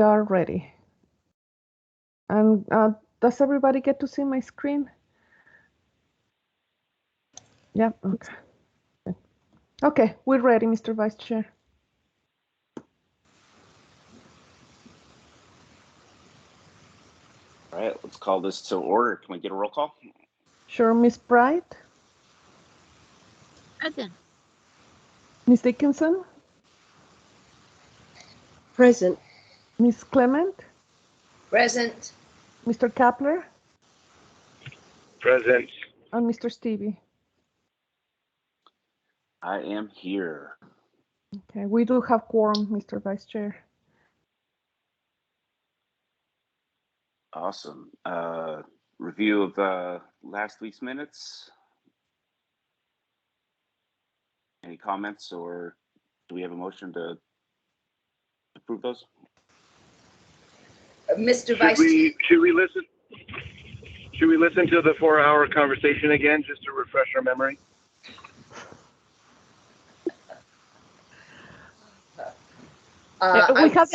we are ready. And does everybody get to see my screen? Yeah, okay. Okay, we're ready, Mr. Vice Chair. All right, let's call this to order. Can we get a roll call? Sure, Ms. Bright? Present. Ms. Dickinson? Present. Ms. Clement? Present. Mr. Kapler? Present. And Mr. Stevie? I am here. Okay, we do have quorum, Mr. Vice Chair. Awesome. Review of last week's minutes. Any comments, or do we have a motion to approve those? Mr. Vice Should we listen? Should we listen to the 4-hour conversation again, just to refresh our memory? We have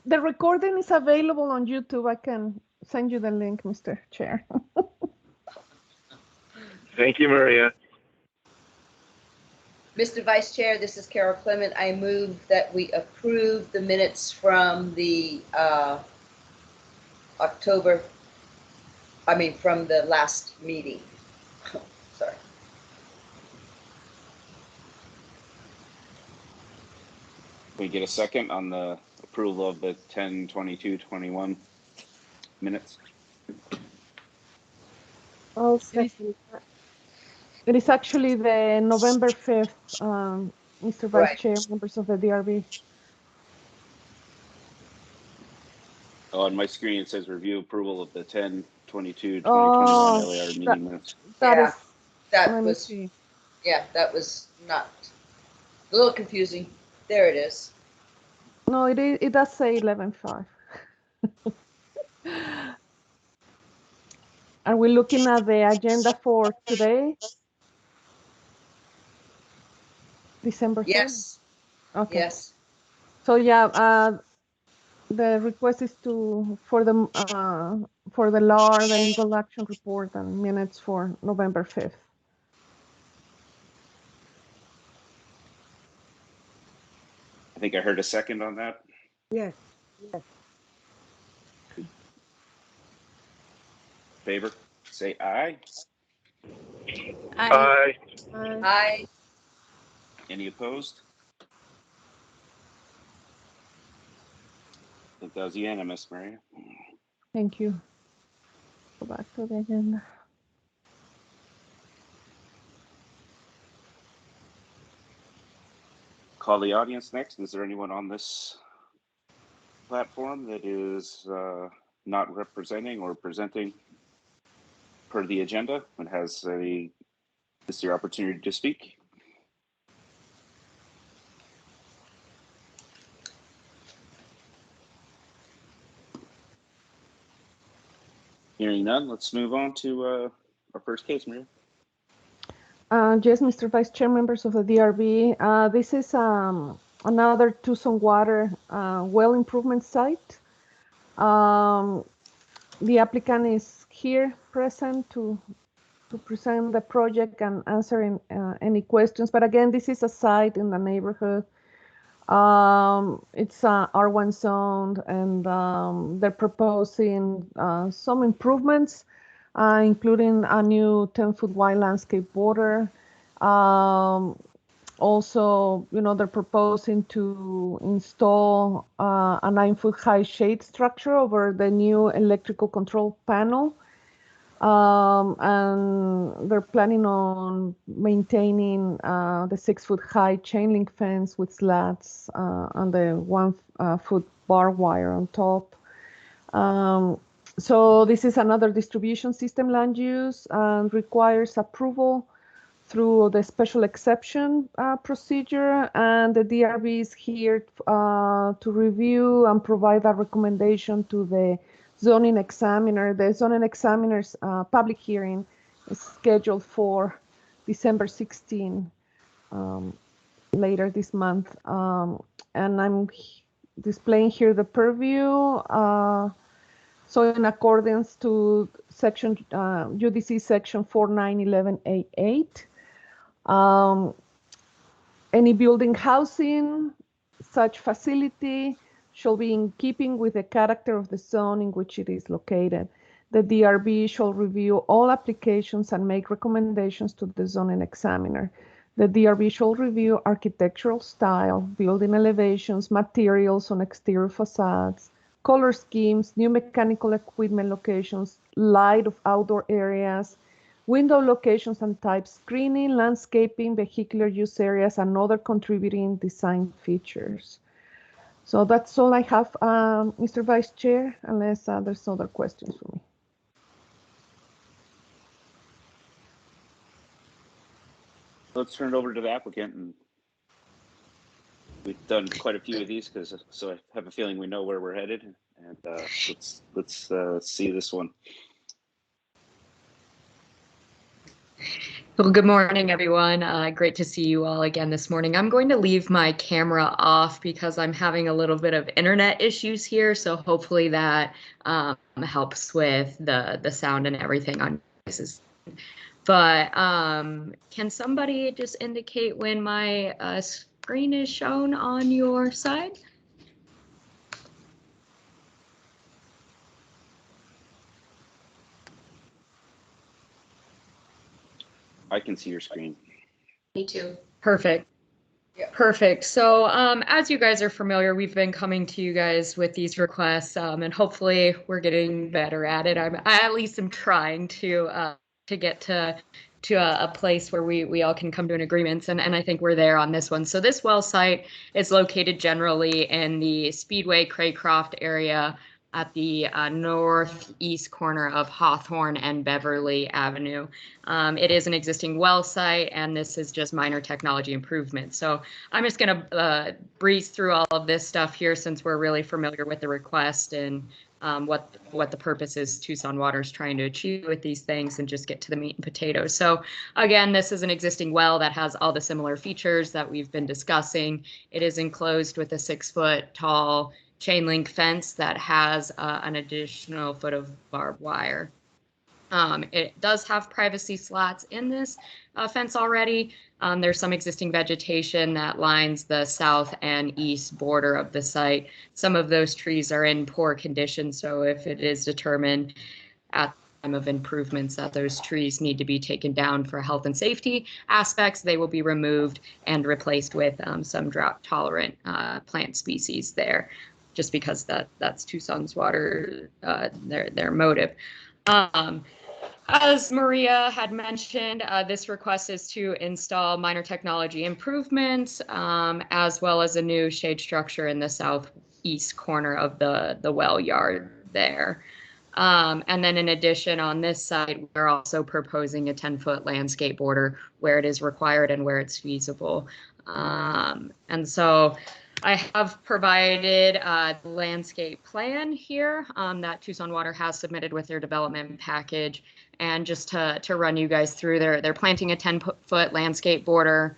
the recording is available on YouTube. I can send you the link, Mr. Chair. Thank you, Maria. Mr. Vice Chair, this is Carol Clement. I move that we approve the minutes from the from the last meeting. Sorry. Can we get a second on the approval of the 10/22/21 minutes? I'll second that. It is actually the November 5th, Mr. Vice Right. Chair, members of the DRB. Oh, on my screen it says review approval of the 10/22/2021 Oh, LAR meeting minutes. That Yeah, is, that let me was, see. yeah, that was not, a little confusing. There it is. No, it does say 11/5. Are we looking at the agenda for today? December 3rd? Yes, Okay. yes. So yeah, the request is for the LAR, the legal action report, and minutes for November 5th. I think I heard a second on that. Yes. Favor, say aye. Aye. Aye. Any opposed? I think that was unanimous, Maria. Thank you. Go back to the agenda. Call the audience next. Is there anyone on this platform that is not representing or presenting per the agenda and has this your opportunity to speak? Hearing none, let's move on to our first case, Maria. Yes, Mr. Vice Chair, members of the DRB. This is another Tucson water well improvement site. The applicant is here present to present the project and answer any questions. But again, this is a site in the neighborhood. It's R1 zoned, and they're proposing some improvements, including a new 10-foot wide landscape border. Also, they're proposing to install a 9-foot high shade structure over the new electrical control panel. And they're planning on maintaining the 6-foot high chain link fence with slats and the 1-foot barbed wire on top. So this is another distribution system land use and requires approval through the special exception procedure, and the DRB is here to review and provide a recommendation to the zoning examiner. The zoning examiner's public hearing is scheduled for December 16, later this month. And I'm displaying here the purview. So in accordance to section UDC section 4911A8, any building housing such facility shall be in keeping with the character of the zone in which it is located. The DRB shall review all applications and make recommendations to the zoning examiner. The DRB shall review architectural style, building elevations, materials on exterior facades, color schemes, new mechanical equipment locations, light of outdoor areas, window locations and types, screening, landscaping, vehicular use areas, and other contributing design features. So that's all I have, Mr. Vice Chair, unless there's other questions for me. Let's turn it over to the applicant, and we've done quite a few of these so I have a feeling we know where we're headed, and let's see this one. Well, good morning, everyone. Great to see you all again this morning. I'm going to leave my camera off because I'm having a little bit of internet issues here, so hopefully that helps with the sound and everything on devices. But can somebody just indicate when my screen is shown on your side? I can see your screen. Me too. Perfect. Yeah. Perfect. So as you guys are familiar, we've been coming to you guys with these requests, and hopefully we're getting better at it. I at least am trying to get to a place where we all can come to an agreement, and I think we're there on this one. So this well site is located generally in the Speedway Craycroft area at the northeast corner of Hawthorne and Beverly Avenue. It is an existing well site, and this is just minor technology improvements. So I'm just going to breeze through all of this stuff here since we're really familiar with the request and what the purpose is Tucson Water is trying to achieve with these things, and just get to the meat and potatoes. So again, this is an existing well that has all the similar features that we've been discussing. It is enclosed with a 6-foot tall chain link fence that has an additional foot of barbed wire. It does have privacy slats in this fence already. There's some existing vegetation that lines the south and east border of the site. Some of those trees are in poor condition, so if it is determined at the time of improvements that those trees need to be taken down for health and safety aspects, they will be removed and replaced with some drought-tolerant plant species there, just because that's Tucson's Water, their motive. As Maria had mentioned, this request is to install minor technology improvements, as well as a new shade structure in the southeast corner of the well yard there. And then in addition, on this side, we're also proposing a 10-foot landscape border where it is required and where it's feasible. And so I have provided a landscape plan here that Tucson Water has submitted with their development package. And just to run you guys through, they're planting a 10-foot landscape border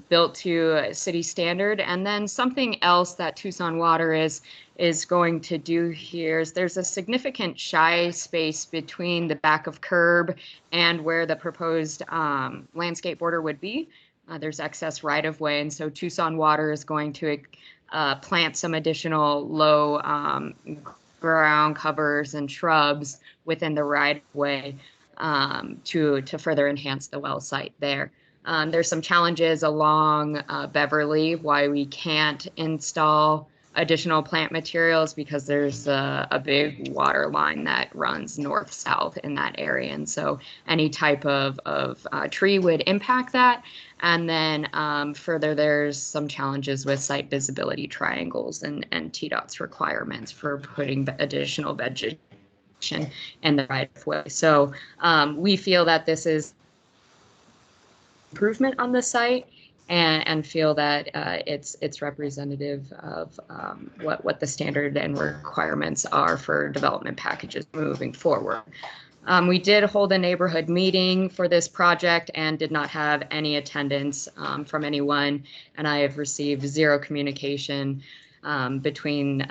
built to city standard. And then something else that Tucson Water is going to do here is there's a significant shy space between the back of curb and where the proposed landscape border would be. There's excess right-of-way, and so Tucson Water is going to plant some additional low ground covers and shrubs within the right-of-way to further enhance the well site there. There's some challenges along Beverly why we can't install additional plant materials, because there's a big water line that runs north-south in that area, and so any type of tree would impact that. And then further, there's some challenges with site visibility triangles and TDOT's requirements for putting additional vegetation in the right of way. So we feel that this is improvement on the site, and feel that it's representative of what the standard and requirements are for development packages moving forward. We did hold a neighborhood meeting for this project and did not have any attendance from anyone, and I have received zero communication between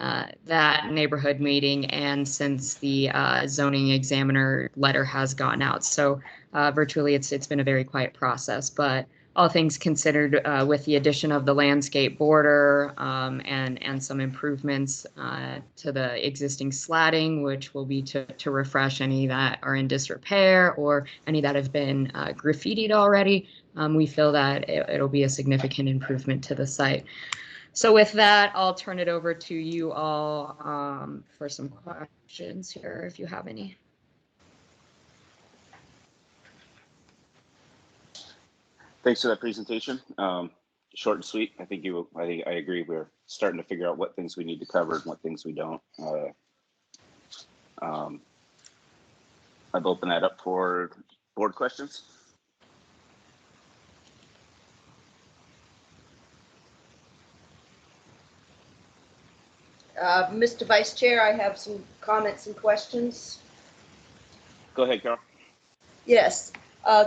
that neighborhood meeting and since the zoning examiner letter has gone out. So virtually it's been a very quiet process, but all things considered, with the addition of the landscape border and some improvements to the existing slatting, which will be to refresh any that are in disrepair or any that have been graffitied already, we feel that it'll be a significant improvement to the site. So with that, I'll turn it over to you all for some questions here, if you have any. Thanks for that presentation. Short and sweet. I agree. We're starting to figure out what things we need to cover and what things we don't. I've opened that up for board questions. Mr. Vice Chair, I have some comments and questions. Go ahead, Carol. Yes.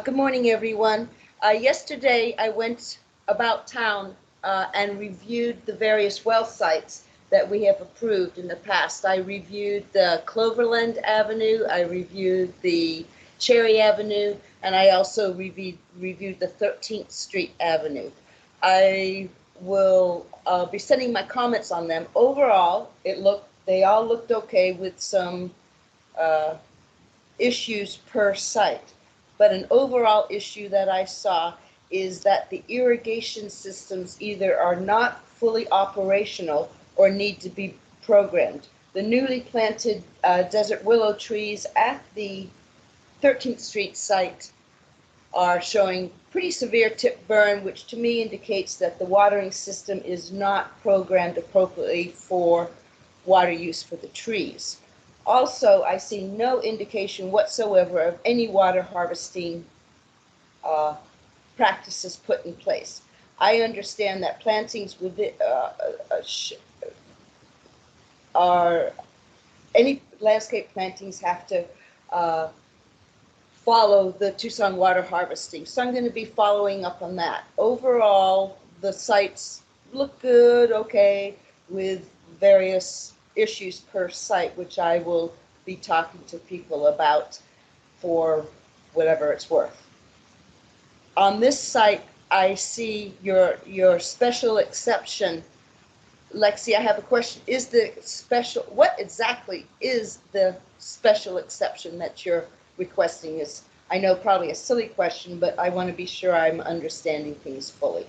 Good morning, everyone. Yesterday, I went about town and reviewed the various well sites that we have approved in the past. I reviewed the Cloverland Avenue, I reviewed the Cherry Avenue, and I also reviewed the 13th Street Avenue. I will be sending my comments on them. Overall, they all looked okay with some issues per site. But an overall issue that I saw is that the irrigation systems either are not fully operational or need to be programmed. The newly planted desert willow trees at the 13th Street site are showing pretty severe tip burn, which to me indicates that the watering system is not programmed appropriately for water use for the trees. Also, I see no indication whatsoever of any water harvesting practices put in place. I understand that plantings with any landscape plantings have to follow the Tucson water harvesting. So I'm going to be following up on that. Overall, the sites look good, okay, with various issues per site, which I will be talking to people about for whatever it's worth. On this site, I see your special exception. Lexi, I have a question. What exactly is the special exception that you're requesting? Is, I know, probably a silly question, but I want to be sure I'm understanding things fully.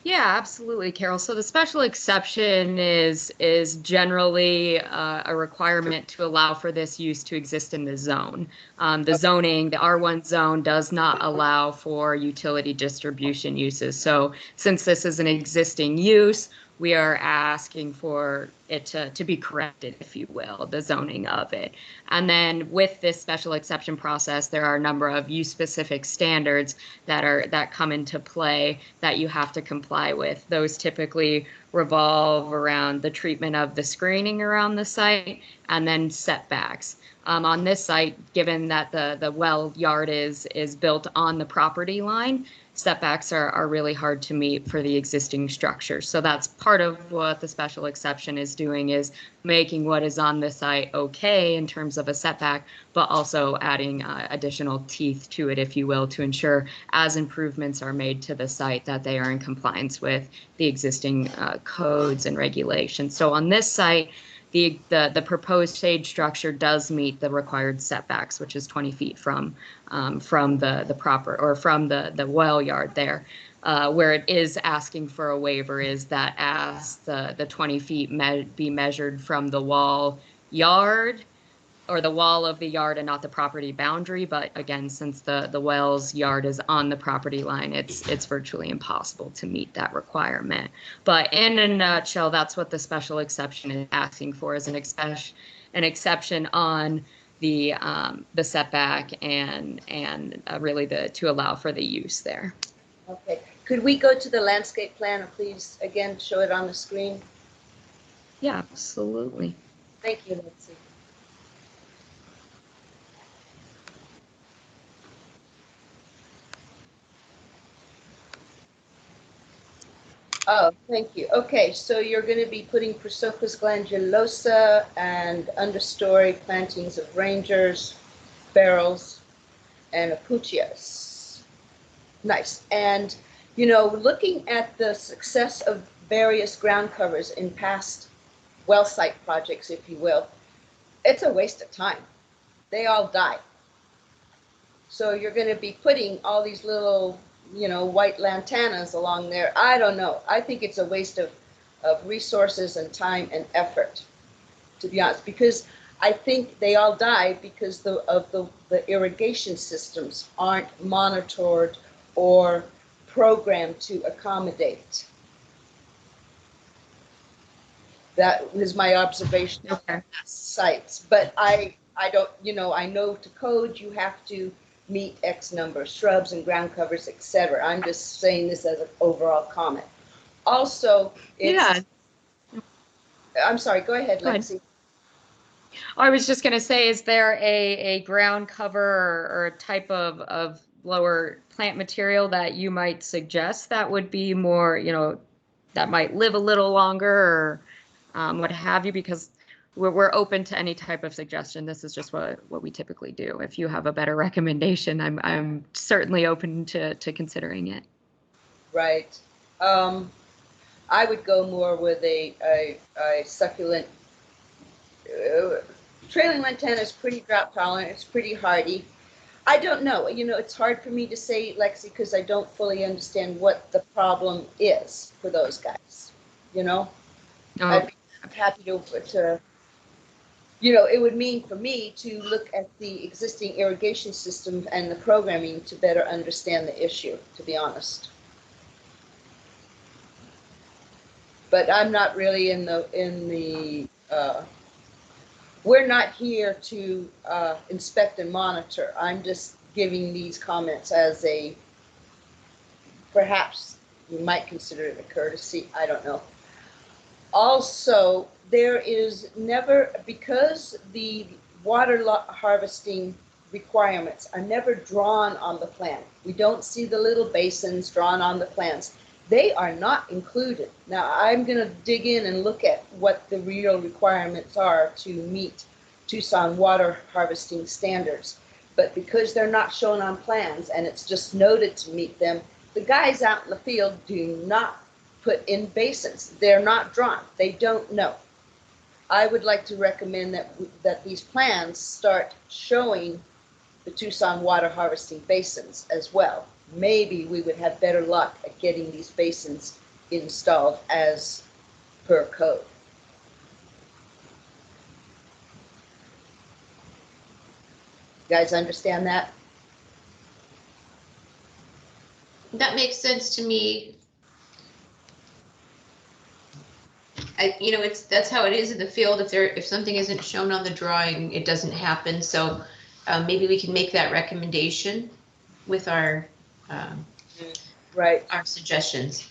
Yeah, absolutely, Carol. So the special exception is generally a requirement to allow for this use to exist in the zone. The zoning, the R1 zone, does not allow for utility distribution uses. So since this is an existing use, we are asking for it to be corrected, if you will, the zoning of it. And then with this special exception process, there are a number of use-specific standards that come into play that you have to comply with. Those typically revolve around the treatment of the screening around the site and then setbacks. On this site, given that the well yard is built on the property line, setbacks are really hard to meet for the existing structure. So that's part of what the special exception is doing, is making what is on the site okay in terms of a setback, but also adding additional teeth to it, if you will, to ensure as improvements are made to the site that they are in compliance with the existing codes and regulations. So on this site, the proposed shade structure does meet the required setbacks, which is 20 feet from the proper, or from the well yard there. Where it is asking for a waiver is that as the 20 feet be measured from the wall yard, or the wall of the yard and not the property boundary. But again, since the well's yard is on the property line, it's virtually impossible to meet that requirement. But in a nutshell, that's what the special exception is asking for, is an exception on the setback and really to allow for the use there. Okay. Could we go to the landscape plan and please again show it on the screen? Yeah, absolutely. Thank you, Nancy. Oh, thank you. Okay, so you're going to be putting Prosopis glandulosa and understory plantings of rangers, barrels, and apuchias. Nice. And, you know, looking at the success of various ground covers in past well site projects, if you will, it's a waste of time. They all die. So you're going to be putting all these little, you know, white lantanas along there. I don't know. I think it's a waste of resources and time and effort, to be honest, because I think they all die because the irrigation systems aren't monitored or programmed to accommodate. That is my observation of Okay. sites. But I don't, you know, I know to code you have to meet X number of shrubs and ground covers, etc. I'm just saying this as an overall comment. Also, it's, Yeah. I'm sorry, go ahead, Go ahead. Lexi. I was just going to say, is there a ground cover or a type of lower plant material that you might suggest that would be more, you know, that might live a little longer or what have you? Because we're open to any type of suggestion. This is just what we typically do. If you have a better recommendation, I'm certainly open to considering it. Right. I would go more with a succulent. Trailing lantana is pretty drought tolerant. It's pretty hardy. I don't know. You know, it's hard for me to say, Lexi, because I don't fully understand what the problem is for those guys. You know, Oh, I'd be happy to, you know, it would mean for me to look at the existing irrigation system and the programming to better understand the issue, to be honest. But I'm not really in the we're not here to inspect and monitor. I'm just giving these comments as a, perhaps you might consider it a courtesy, I don't know. Also, there is never, because the water harvesting requirements are never drawn on the plan. We don't see the little basins drawn on the plans. They are not included. Now, I'm going to dig in and look at what the real requirements are to meet Tucson water harvesting standards. But because they're not shown on plans and it's just noted to meet them, the guys out in the field do not put in basins. They're not drawn. They don't know. I would like to recommend that these plans start showing the Tucson water harvesting basins as well. Maybe we would have better luck at getting these basins installed as per code. You guys understand that? That makes sense to me. You know, that's how it is in the field. If something isn't shown on the drawing, it doesn't happen. So maybe we can make that recommendation with our right, our suggestions.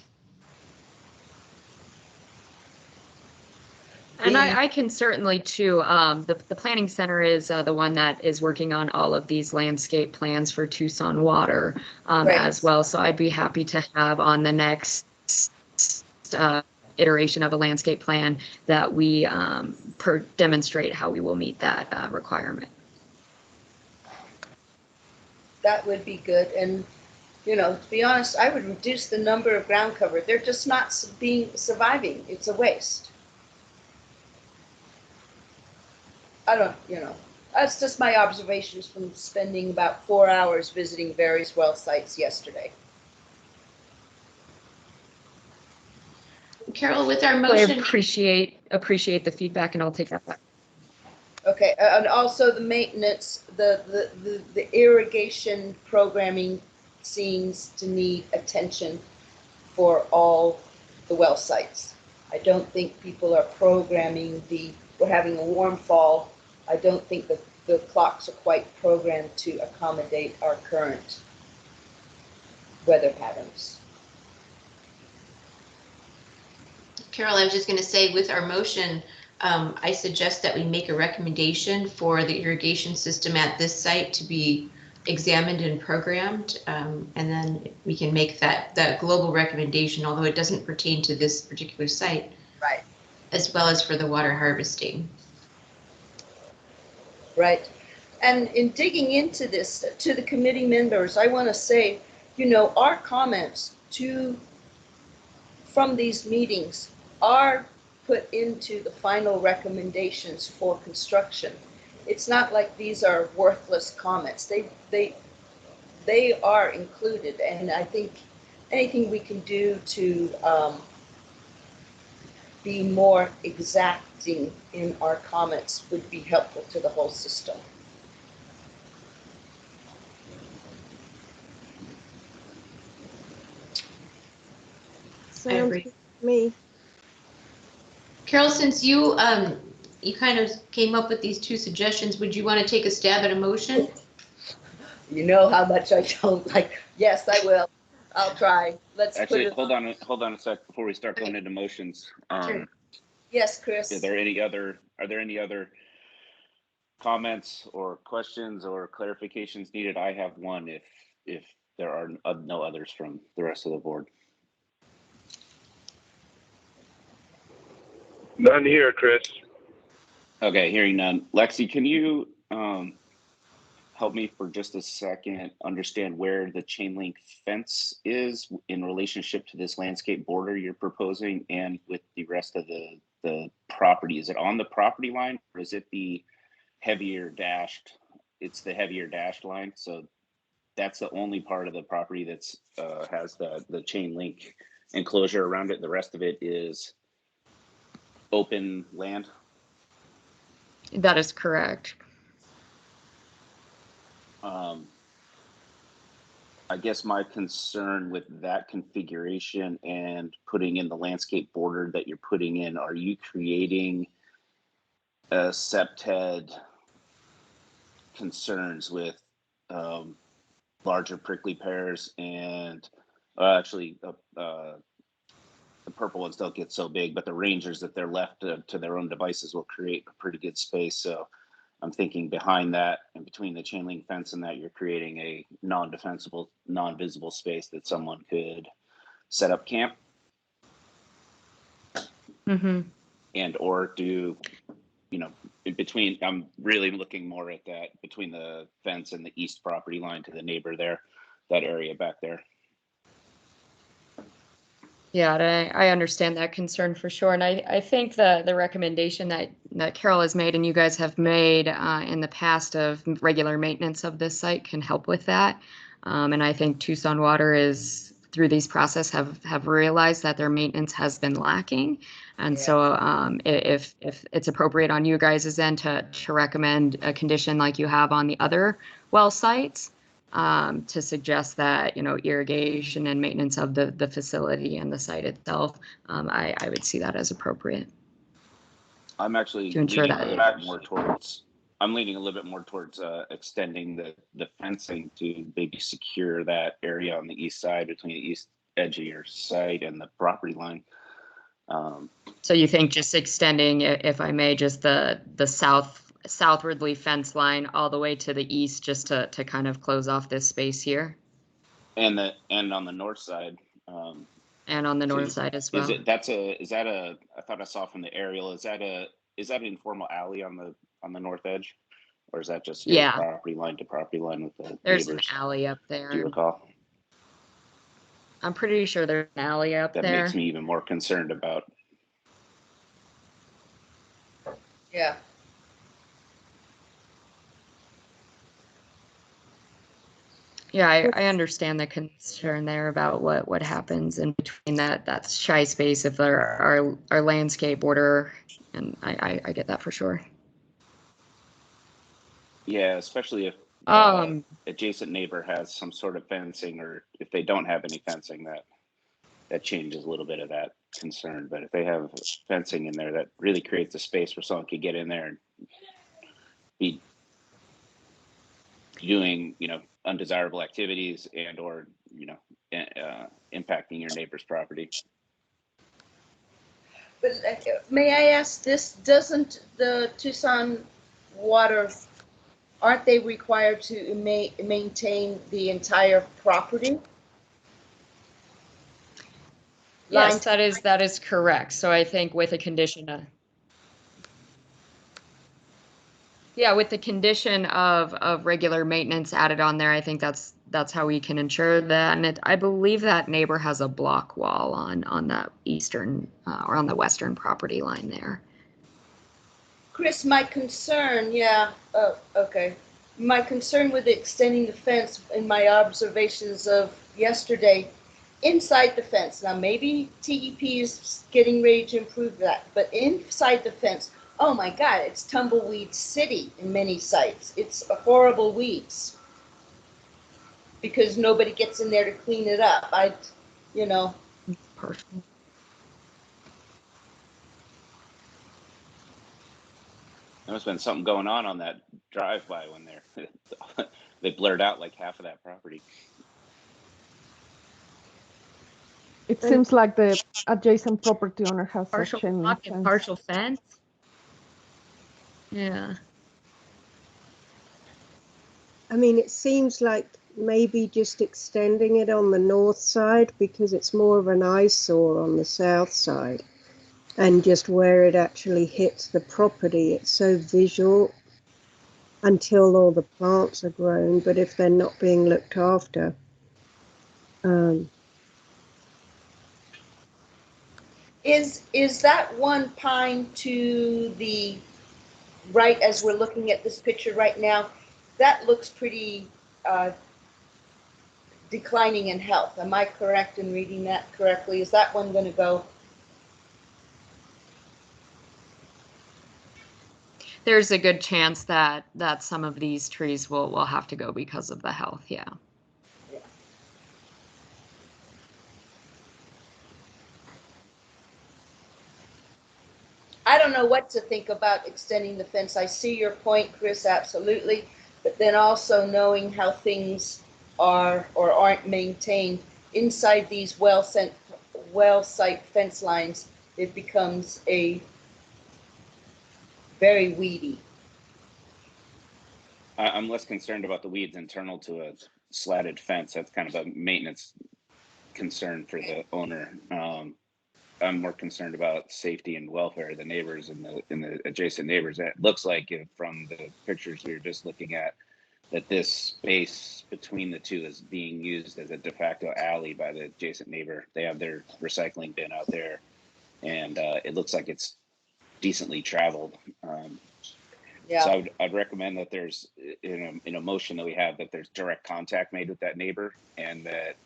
And I can certainly too. The Planning Center is the one that is working on all of these landscape plans for Tucson Water right. as well. So I'd be happy to have on the next iteration of a landscape plan that we demonstrate how we will meet that requirement. That would be good. And, you know, to be honest, I would reduce the number of ground cover. They're just not surviving. It's a waste. I don't, you know, that's just my observations from spending about 4 hours visiting various well sites yesterday. Carol, with our I motion, appreciate the feedback, and I'll take that back. Okay, and also the maintenance, the irrigation programming seems to need attention for all the well sites. I don't think people are programming we're having a warm fall. I don't think the clocks are quite programmed to accommodate our current weather patterns. Carol, I was just going to say with our motion, I suggest that we make a recommendation for the irrigation system at this site to be examined and programmed, and then we can make that global recommendation, although it doesn't pertain to this particular site. Right. As well as for the water harvesting. Right. And in digging into this, to the committee members, I want to say, you know, our comments from these meetings are put into the final recommendations for construction. It's not like these are worthless comments. They are included, and I think anything we can do to be more exacting in our comments would be helpful to the whole system. Sounds good to me. Carol, since you kind of came up with these two suggestions, would you want to take a stab at a motion? You know how much I don't like. Yes, I will. I'll try. Let's Actually, put it hold on a sec before we start going into motions. Sure. Yes, Chris. Are there any other comments or questions or clarifications needed? I have one if there are no others from the rest of the board. None here, Chris. Okay, hearing none. Lexi, can you help me for just a second understand where the chain link fence is in relationship to this landscape border you're proposing and with the rest of the property? Is it on the property line, or is it the heavier dashed? It's the heavier dashed line. So that's the only part of the property that's has the chain link enclosure around it. The rest of it is open land. That is correct. I guess my concern with that configuration and putting in the landscape border that you're putting in, are you creating a septhead concerns with larger prickly pears and actually the purple ones don't get so big, but the rangers, that they're left to their own devices, will create a pretty good space. So I'm thinking behind that and between the chain link fence and that, you're creating a non-defensible, non-visible space that someone could set up camp and or do, you know, in between. I'm really looking more at that between the fence and the east property line to the neighbor there, that area back there. Yeah, I understand that concern for sure. And I think the recommendation that Carol has made and you guys have made in the past of regular maintenance of this site can help with that. And I think Tucson Water is, through these process, have realized that their maintenance has been lacking. And so if it's appropriate on you guys' end to recommend a condition like you have on the other well sites, to suggest that, you know, irrigation and maintenance of the facility and the site itself, I would see that as appropriate. I'm actually to ensure leaning that a little bit more towards. I'm leaning a little bit more towards extending the fencing to maybe secure that area on the east side between the east edge of your site and the property line. So you think just extending, if I may, just the southwardly fence line all the way to the east, just to kind of close off this space here, and on the north side, and on the north side as well. Is that a I thought I saw from the aerial, is that an informal alley on the north edge, or is that just property line to property line with the There's neighbors? an alley up there. Do you recall? I'm pretty sure there's an alley up there. That makes me even more concerned about. Yeah. Yeah, I understand the concern there about what happens in between that shy space of our landscape border, and I get that for sure. Yeah, especially if adjacent neighbor has some sort of fencing, or if they don't have any fencing, that changes a little bit of that concern. But if they have fencing in there, that really creates a space where someone could get in there and be doing, you know, undesirable activities and or, you know, impacting your neighbor's property. But may I ask this, doesn't the Tucson Water aren't they required to maintain the entire property? Yes, that is correct. So I think with a condition of, yeah, with the condition of regular maintenance added on there, I think that's how we can ensure that. And I believe that neighbor has a block wall on the eastern or on the western property line there. Chris, my concern, okay. My concern with extending the fence in my observations of yesterday, inside the fence, now maybe TEP is getting ready to improve that, but inside the fence, oh my God, it's tumbleweed city in many sites. It's horrible weeds because nobody gets in there to clean it up. Perfect. There must have been something going on that drive-by when they blurred out like half of that property. It seems like the adjacent property owner has Partial a chain block and fence. partial fence. Yeah. I mean, it seems like maybe just extending it on the north side because it's more of an eyesore on the south side. And just where it actually hits the property, it's so visual until all the plants are grown. But if they're not being looked after, Is that one pine to the right as we're looking at this picture right now? That looks pretty declining in health. Am I correct in reading that correctly? Is that one going to go? There's a good chance that some of these trees will have to go because of the health. Yeah. I don't know what to think about extending the fence. I see your point, Chris, absolutely. But then also knowing how things are or aren't maintained inside these well site fence lines, it becomes a very weedy. I'm less concerned about the weeds internal to a slatted fence. That's kind of a maintenance concern for the owner. I'm more concerned about safety and welfare of the neighbors and the adjacent neighbors. It looks like from the pictures we were just looking at that this space between the two is being used as a de facto alley by the adjacent neighbor. They have their recycling bin out there, and it looks like it's decently traveled. So I'd recommend that there's in a motion that we have that there's direct contact made with that neighbor, and that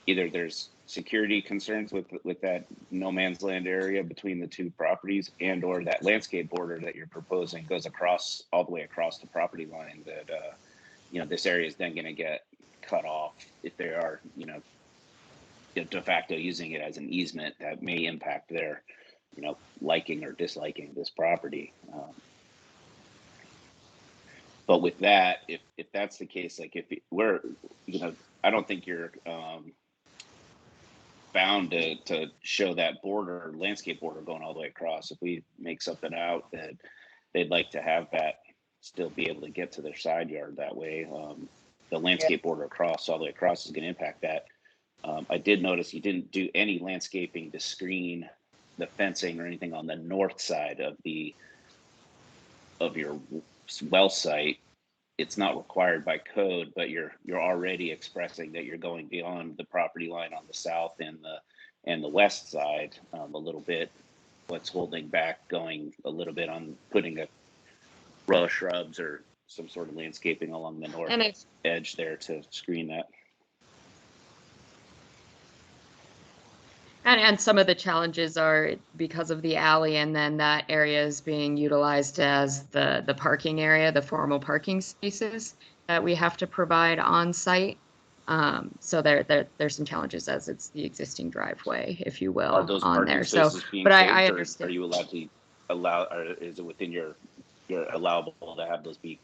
either there's security concerns with that no man's land area between the two properties, and or that landscape border that you're proposing goes across all the way across the property line, that this area is then going to get cut off if they are de facto using it as an easement that may impact their liking or disliking this property. But with that, if that's the case, like if we're I don't think you're bound to show that border, landscape border going all the way across. If we make something out that they'd like to have that still be able to get to their side yard that way, the landscape border across all the way across is going to impact that. I did notice you didn't do any landscaping to screen the fencing or anything on the north side of your well site. It's not required by code, but you're already expressing that you're going beyond the property line on the south and the west side a little bit. What's holding back going a little bit on putting a row of shrubs or some sort of landscaping along the north edge there to screen that. And some of the challenges are because of the alley, and then that area is being utilized as the parking area, the formal parking spaces that we have to provide on site. So there's some challenges as it's the existing driveway, if you will, Are those on parking there. spaces being but saved, I or understand. are you allowed to or is it within your allowable to have those be?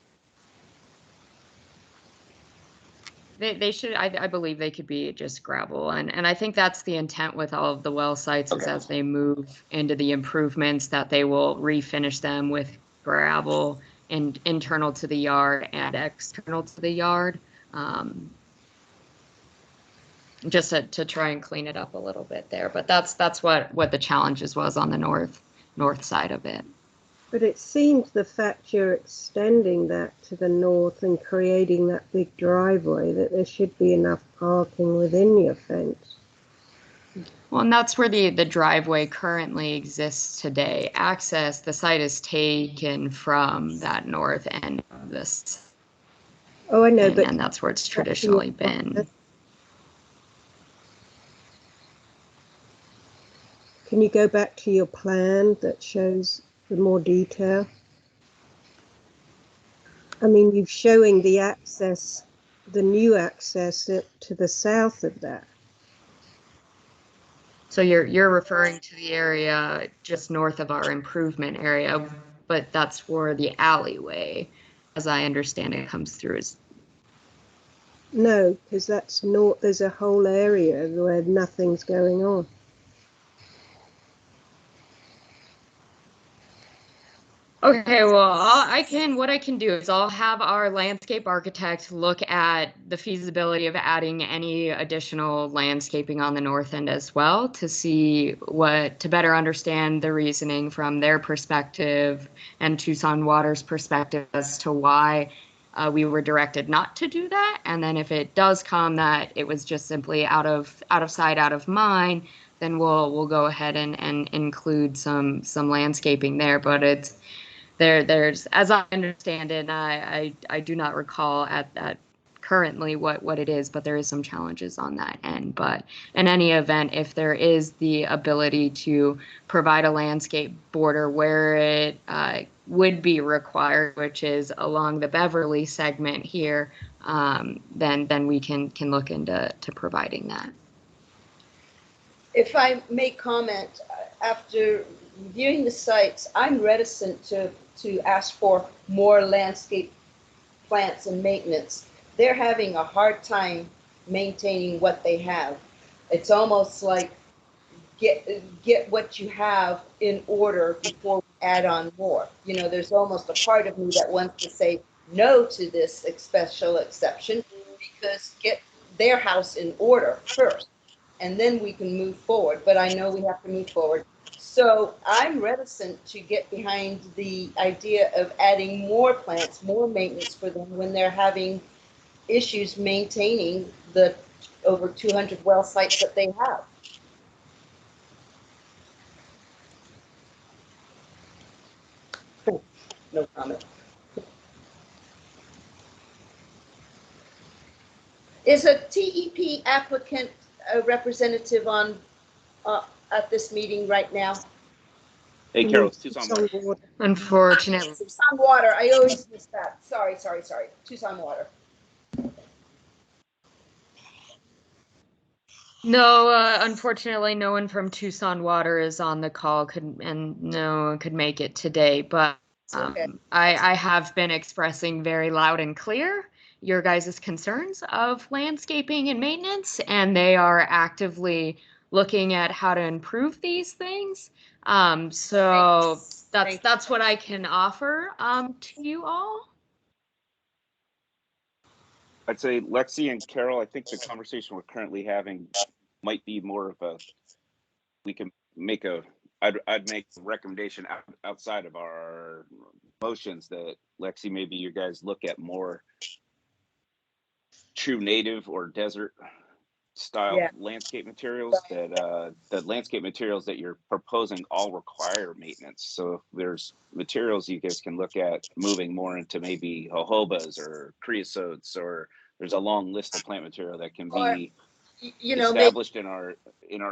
They should, I believe they could be just gravel. And I think that's the intent with all of the well sites is as they move into the improvements that they will refinish them with gravel internal to the yard and external to the yard, just to try and clean it up a little bit there. But that's what the challenges was on the north side of it. But it seems the fact you're extending that to the north and creating that big driveway, that there should be enough parking within your fence. Well, and that's where the driveway currently exists today. Access, the site is taken from that north end of this. Oh, I know, but and that's where it's traditionally been. Can you go back to your plan that shows the more detail? I mean, you're showing the access, the new access to the south of that. So you're referring to the area just north of our improvement area, but that's where the alleyway, as I understand it, comes through. No, because that's north. There's a whole area where nothing's going on. Okay, well, what I can do is I'll have our landscape architect look at the feasibility of adding any additional landscaping on the north end as well to see to better understand the reasoning from their perspective and Tucson Water's perspective as to why we were directed not to do that. And then if it does come that it was just simply out of sight, out of mind, then we'll go ahead and include some landscaping there. But there's, as I understand it, and I do not recall at currently what it is, but there is some challenges on that end. But in any event, if there is the ability to provide a landscape border where it would be required, which is along the Beverly segment here, then we can look into providing that. If I may comment, after viewing the sites, I'm reticent to ask for more landscape plants and maintenance. They're having a hard time maintaining what they have. It's almost like get what you have in order before we add on more. You know, there's almost a part of me that wants to say no to this special exception, because get their house in order first, and then we can move forward. But I know we have to move forward. So I'm reticent to get behind the idea of adding more plants, more maintenance for them when they're having issues maintaining the over 200 well sites that they have. No comment. Is a TEP applicant a representative on at this meeting right now? Hey, Carol, it's Tucson Water. Unfortunately. Tucson Water, I always miss that. Sorry. Tucson Water. No, unfortunately, no one from Tucson Water is on the call, and no one could make it today. But Okay. I have been expressing very loud and clear your guys' concerns of landscaping and maintenance, and they are actively looking at how to improve these things. So that's what I can offer to you all. I'd say Lexi and Carol, I think the conversation we're currently having might be more of a, we can make I'd make a recommendation outside of our motions that Lexi, maybe you guys look at more true native or desert style landscape materials. That the landscape materials that you're proposing all require maintenance. So if there's materials you guys can look at moving more into maybe jojobas or creosotes, or there's a long list of plant material that can be established in our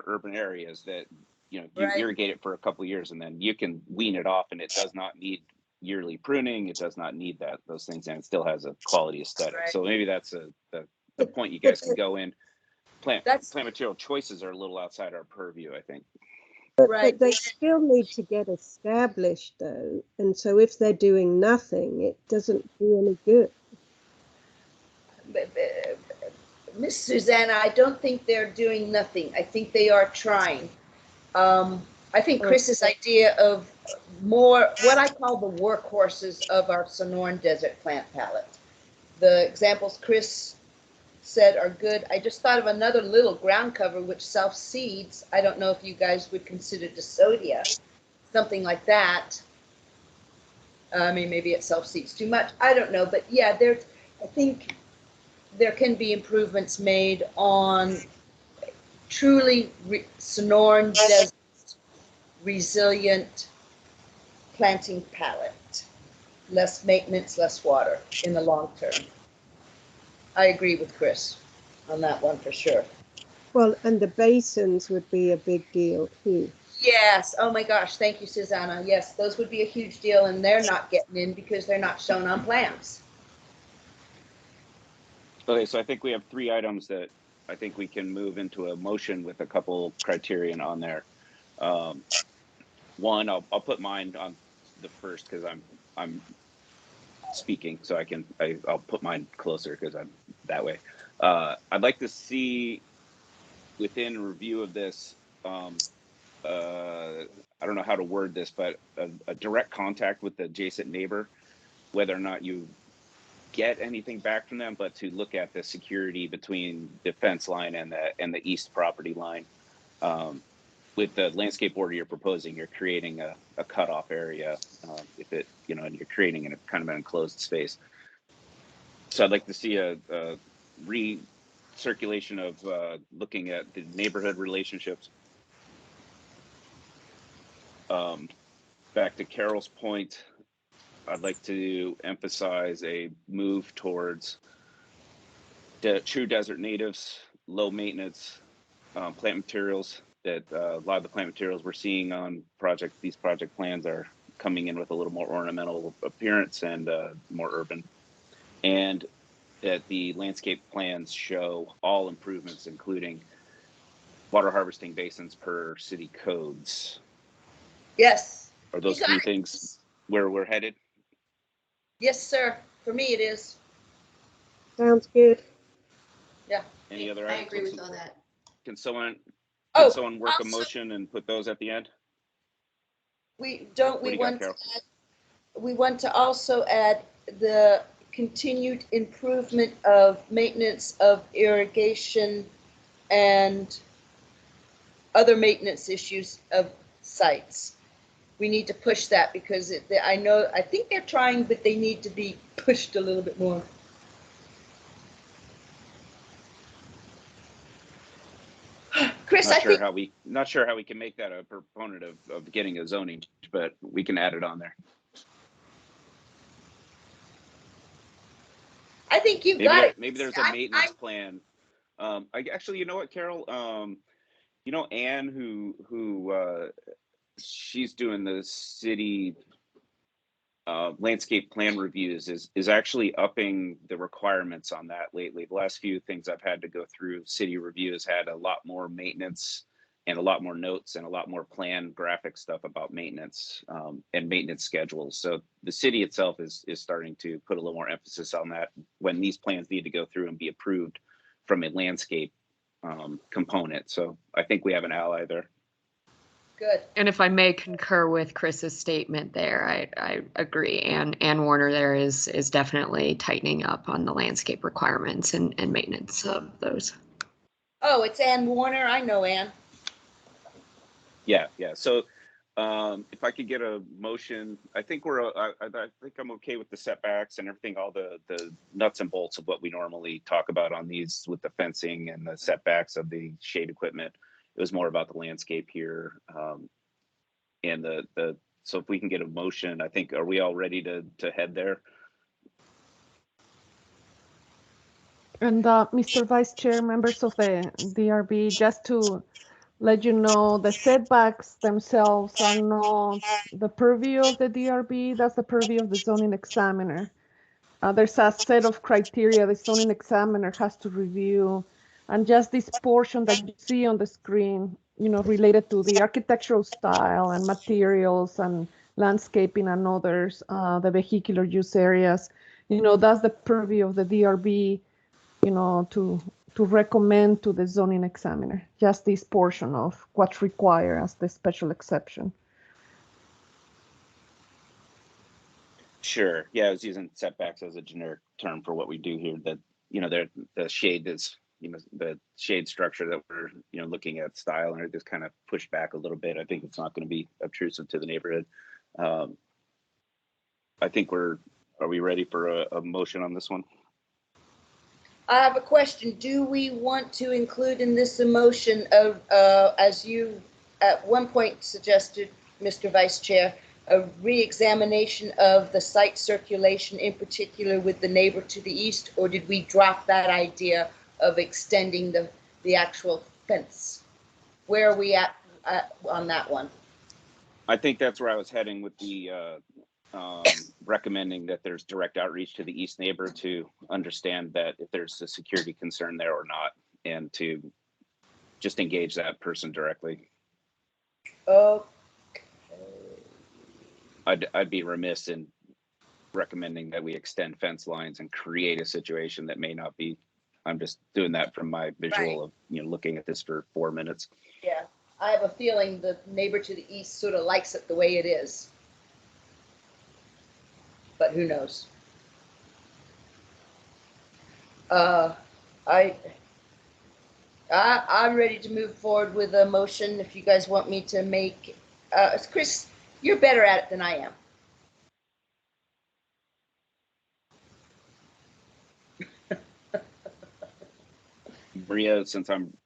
urban areas that, you know, you irrigate it for a couple of years and then you can wean it off, and it does not need yearly pruning. It does not need those things, and it still has a quality aesthetic. So maybe that's the point you guys can go in. Plant material choices are a little outside our purview, I think. But they still need to get established, though, and so if they're doing nothing, it doesn't do any good. Miss Susanna, I don't think they're doing nothing. I think they are trying. I think Chris's idea of more what I call the workhorses of our Sonoran desert plant palette. The examples Chris said are good. I just thought of another little ground cover which self-seeds. I don't know if you guys would consider Desodia, something like that. I mean, maybe it self-seeds too much. I don't know, but yeah, I think there can be improvements made on truly Sonoran desert resilient planting palette. Less maintenance, less water in the long term. I agree with Chris on that one for sure. Well, and the basins would be a big deal too. Yes. Oh my gosh. Thank you, Susanna. Yes, those would be a huge deal, and they're not getting in because they're not shown on plans. Okay, so I think we have 3 items that I think we can move into a motion with a couple criterion on there. One, I'll put mine on the first because I'm speaking, so I'll put mine closer because I'm that way. I'd like to see within review of this, I don't know how to word this, but a direct contact with the adjacent neighbor, whether or not you get anything back from them, but to look at the security between the fence line and the east property line. With the landscape border you're proposing, you're creating a cutoff area. If it, and you're creating a kind of an enclosed space. So I'd like to see a recirculation of looking at the neighborhood relationships. Back to Carol's point, I'd like to emphasize a move towards the true desert natives, low maintenance plant materials. That a lot of the plant materials we're seeing on these project plans are coming in with a little more ornamental appearance and more urban. And that the landscape plans show all improvements, including water harvesting basins per city codes. Yes. Are those 3 things where we're headed? Yes, sir. For me, it is. Sounds good. Yeah. Any other I items? agree with all that. Can someone work also, a motion and put those at the end? We want to also add the continued improvement of maintenance of irrigation and other maintenance issues of sites. We need to push that because I think they're trying, but they need to be pushed a little bit more. Chris, not sure how we can make that a proponent of getting a zoning, but we can add it on there. I think you've got it. Maybe there's a maintenance plan. Actually, you know what, Carol? Anne, who she's doing the city landscape plan reviews, is actually upping the requirements on that lately. The last few things I've had to go through city reviews had a lot more maintenance and a lot more notes and a lot more plan graphic stuff about maintenance and maintenance schedules. So the city itself is starting to put a little more emphasis on that when these plans need to go through and be approved from a landscape component. So I think we have an ally there. Good. And if I may concur with Chris's statement there, I agree. And Ann Warner there is definitely tightening up on the landscape requirements and maintenance of those. Oh, it's Ann Warner. I know Ann. Yeah. So if I could get a motion, I think I think I'm okay with the setbacks and everything, all the nuts and bolts of what we normally talk about on these with the fencing and the setbacks of the shade equipment. It was more about the landscape here. And so if we can get a motion, I think, are we all ready to head there? And Mr. Vice Chair, members of the DRB, just to let you know, the setbacks themselves are not the purview of the DRB, that's the purview of the zoning examiner. There's a set of criteria the zoning examiner has to review, and just this portion that you see on the screen, related to the architectural style and materials and landscaping and others, the vehicular use areas, that's the purview of the DRB, to recommend to the zoning examiner, just this portion of what's required as the special exception. Sure. Yeah, I was using setbacks as a generic term for what we do here. That the shade is the shade structure that we're looking at style, and it just kind of pushed back a little bit. I think it's not going to be obtrusive to the neighborhood. I think are we ready for a motion on this one? I have a question. Do we want to include in this a motion of, as you at one point suggested, Mr. Vice Chair, a re-examination of the site circulation, in particular with the neighbor to the east, or did we drop that idea of extending the actual fence? Where are we at on that one? I think that's where I was heading with the recommending that there's direct outreach to the east neighbor to understand that if there's a security concern there or not, and to just engage that person directly. Okay. I'd be remiss in recommending that we extend fence lines and create a situation that may not be. I'm just doing that from my visual of looking at this for 4 minutes. Yeah, I have a feeling the neighbor to the east sort of likes it the way it is, but who knows? I'm ready to move forward with a motion. If you guys want me to make, Chris, you're better at it than I am. Maria, since I'm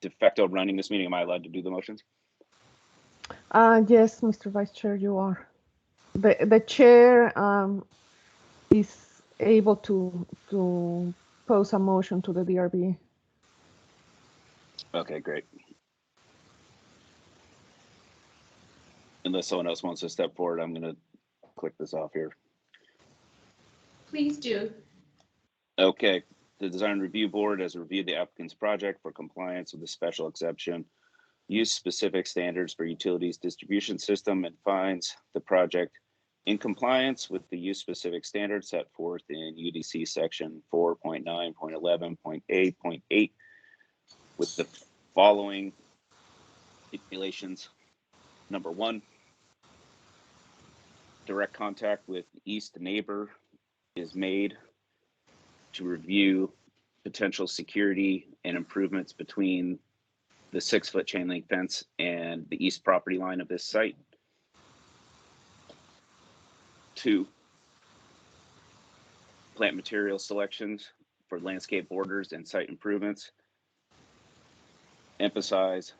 de facto running this meeting, am I allowed to do the motions? Yes, Mr. Vice Chair, you are. The chair is able to pose a motion to the DRB. Okay, great. Unless someone else wants to step forward, I'm going to click this off here. Please do. Okay. The Design Review Board has reviewed the applicant's project for compliance with the special exception use specific standards for utilities distribution system and finds the project in compliance with the use specific standards set forth in UDC section 4.9.11.A.8 with the following stipulations. Number 1, direct contact with east neighbor is made to review potential security and improvements between the 6-foot chain link fence and the east property line of this site. 2, plant material selections for landscape borders and site improvements. Emphasize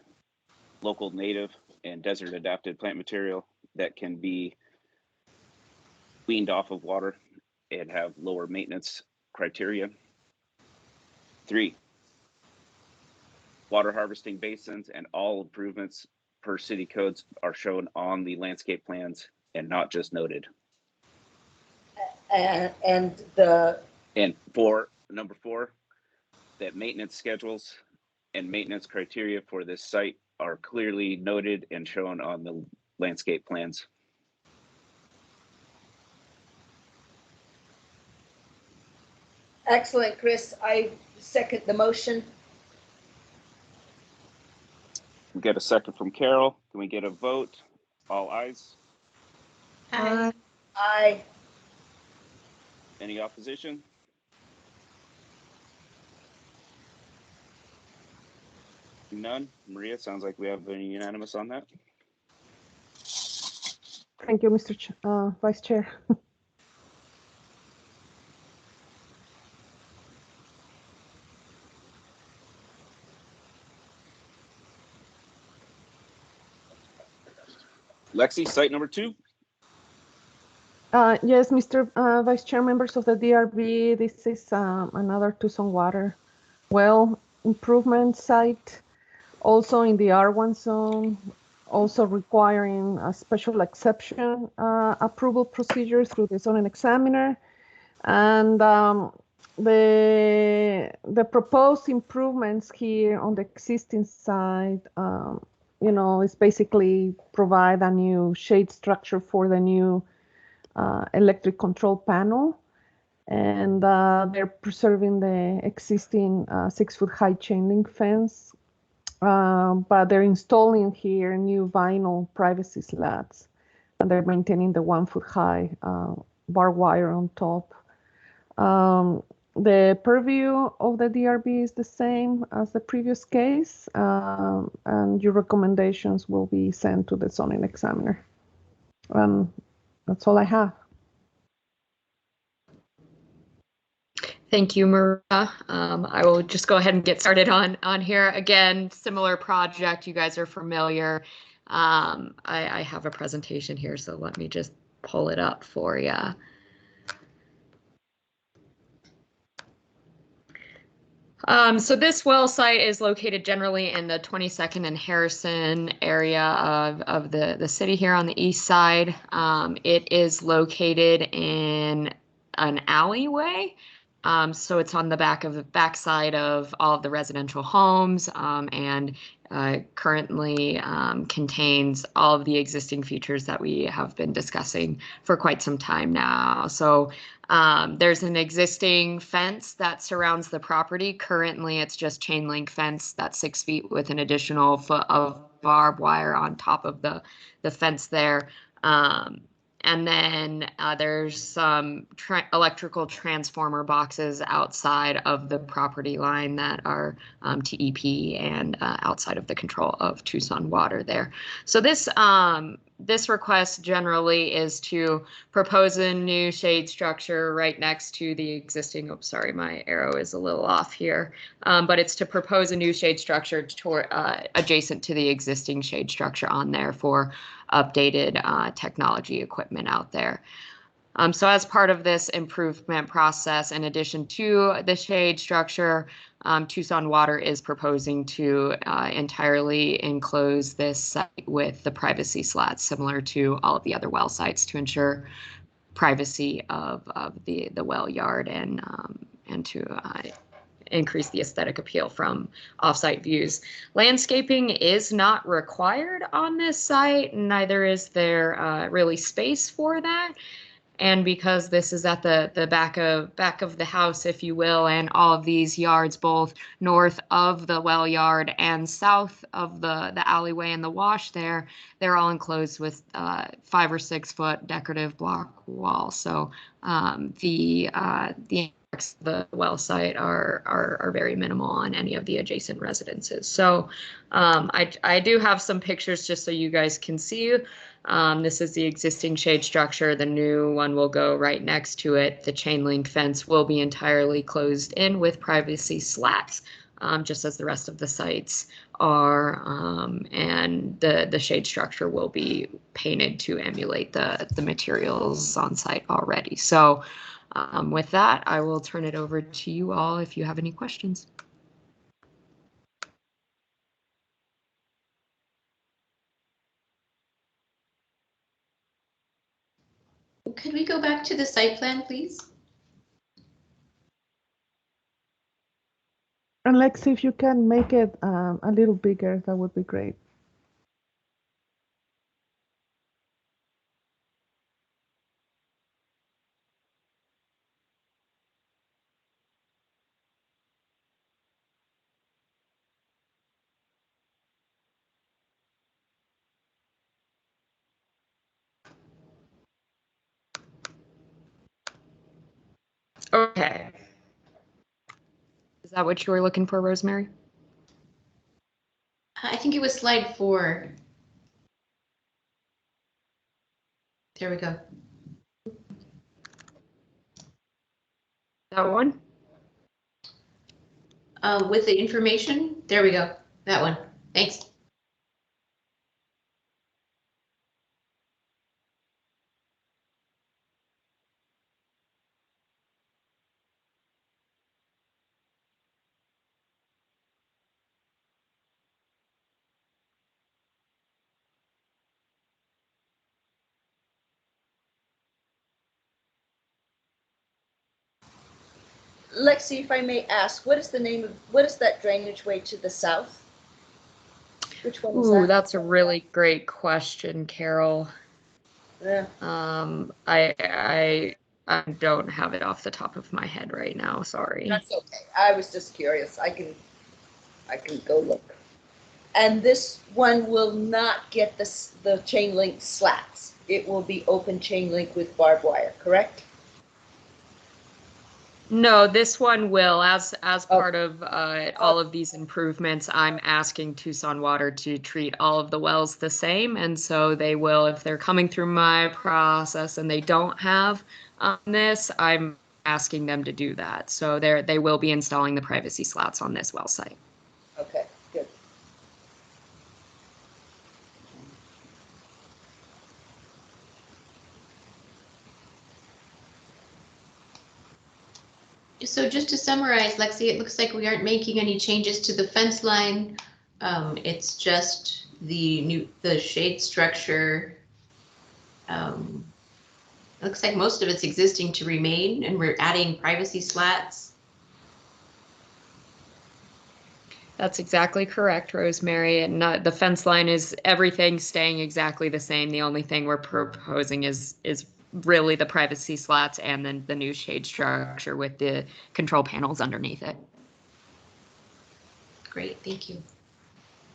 local native and desert adapted plant material that can be weaned off of water and have lower maintenance criteria. 3, water harvesting basins and all improvements per city codes are shown on the landscape plans and not just noted. And for number 4, that maintenance schedules and maintenance criteria for this site are clearly noted and shown on the landscape plans. excellent, Chris. I second the motion. We get a second from Carol. Can we get a vote? All ayes. Aye. Aye. Any opposition? None. Maria, sounds like we have a unanimous on that. Thank you, Mr. Vice Chair. Lexi, site number 2. Yes, Mr. Vice Chair, members of the DRB, this is another Tucson water well improvement site, also in the R1 zone, also requiring a special exception approval procedure through the zoning examiner. And the proposed improvements here on the existing site, is basically provide a new shade structure for the new electric control panel, and they're preserving the existing 6-foot high chain link fence, but they're installing here new vinyl privacy slats, and they're maintaining the 1-foot high barbed wire on top. The purview of the DRB is the same as the previous case, and your recommendations will be sent to the zoning examiner. That's all I have. Thank you, Maria. I will just go ahead and get started on here. Again, similar project, you guys are familiar. I have a presentation here, so let me just pull it up for you. So this well site is located generally in the 22nd and Harrison area of the city here on the east side. It is located in an alleyway. So it's on the backside of all of the residential homes, and currently contains all of the existing features that we have been discussing for quite some time now. So there's an existing fence that surrounds the property. Currently, it's just chain link fence that's 6 feet with an additional foot of barbed wire on top of the fence there. And then there's some electrical transformer boxes outside of the property line that are TEP and outside of the control of Tucson Water there. So this request generally is to propose a new shade structure right next to the existing, oops, sorry, my arrow is a little off here, but it's to propose a new shade structure adjacent to the existing shade structure on there for updated technology equipment out there. So as part of this improvement process, in addition to the shade structure, Tucson Water is proposing to entirely enclose this site with the privacy slats, similar to all of the other well sites, to ensure privacy of the well yard and to increase the aesthetic appeal from offsite views. Landscaping is not required on this site, neither is there really space for that. And because this is at the back of the house, if you will, and all of these yards, both north of the well yard and south of the alleyway and the wash there, they're all enclosed with 5 or 6 foot decorative block walls. So the well site are very minimal on any of the adjacent residences. So I do have some pictures just so you guys can see. This is the existing shade structure. The new one will go right next to it. The chain link fence will be entirely closed in with privacy slats, just as the rest of the sites are, and the shade structure will be painted to emulate the materials on site already. So with that, I will turn it over to you all if you have any questions. Could we go back to the site plan, please? And Lexi, if you can make it a little bigger, that would be great. Okay. Is that what you were looking for, Rosemary? I think it was slide 4. There we go. That one? With the information, there we go. That one. Thanks. Lexi, if I may ask, what is that drainage way to the south? Which one is Ooh, that? that's a really great question, Carol. Yeah. I don't have it off the top of my head right now. Sorry. That's okay. I was just curious. I can go look. And this one will not get the chain link slats. it will be open chain link with barbed wire, correct? No, this one will, as part of all of these improvements, I'm asking Tucson Water to treat all of the wells the same. And so they will, if they're coming through my process and they don't have this, I'm asking them to do that. So they will be installing the privacy slats on this well site. Okay, good. So just to summarize, Lexi, it looks like we aren't making any changes to the fence line. It's just the shade structure. Looks like most of it's existing to remain, and we're adding privacy slats. That's exactly correct, Rosemary. And the fence line is everything staying exactly the same. The only thing we're proposing is really the privacy slats and then the new shade structure with the control panels underneath it. Great, thank you.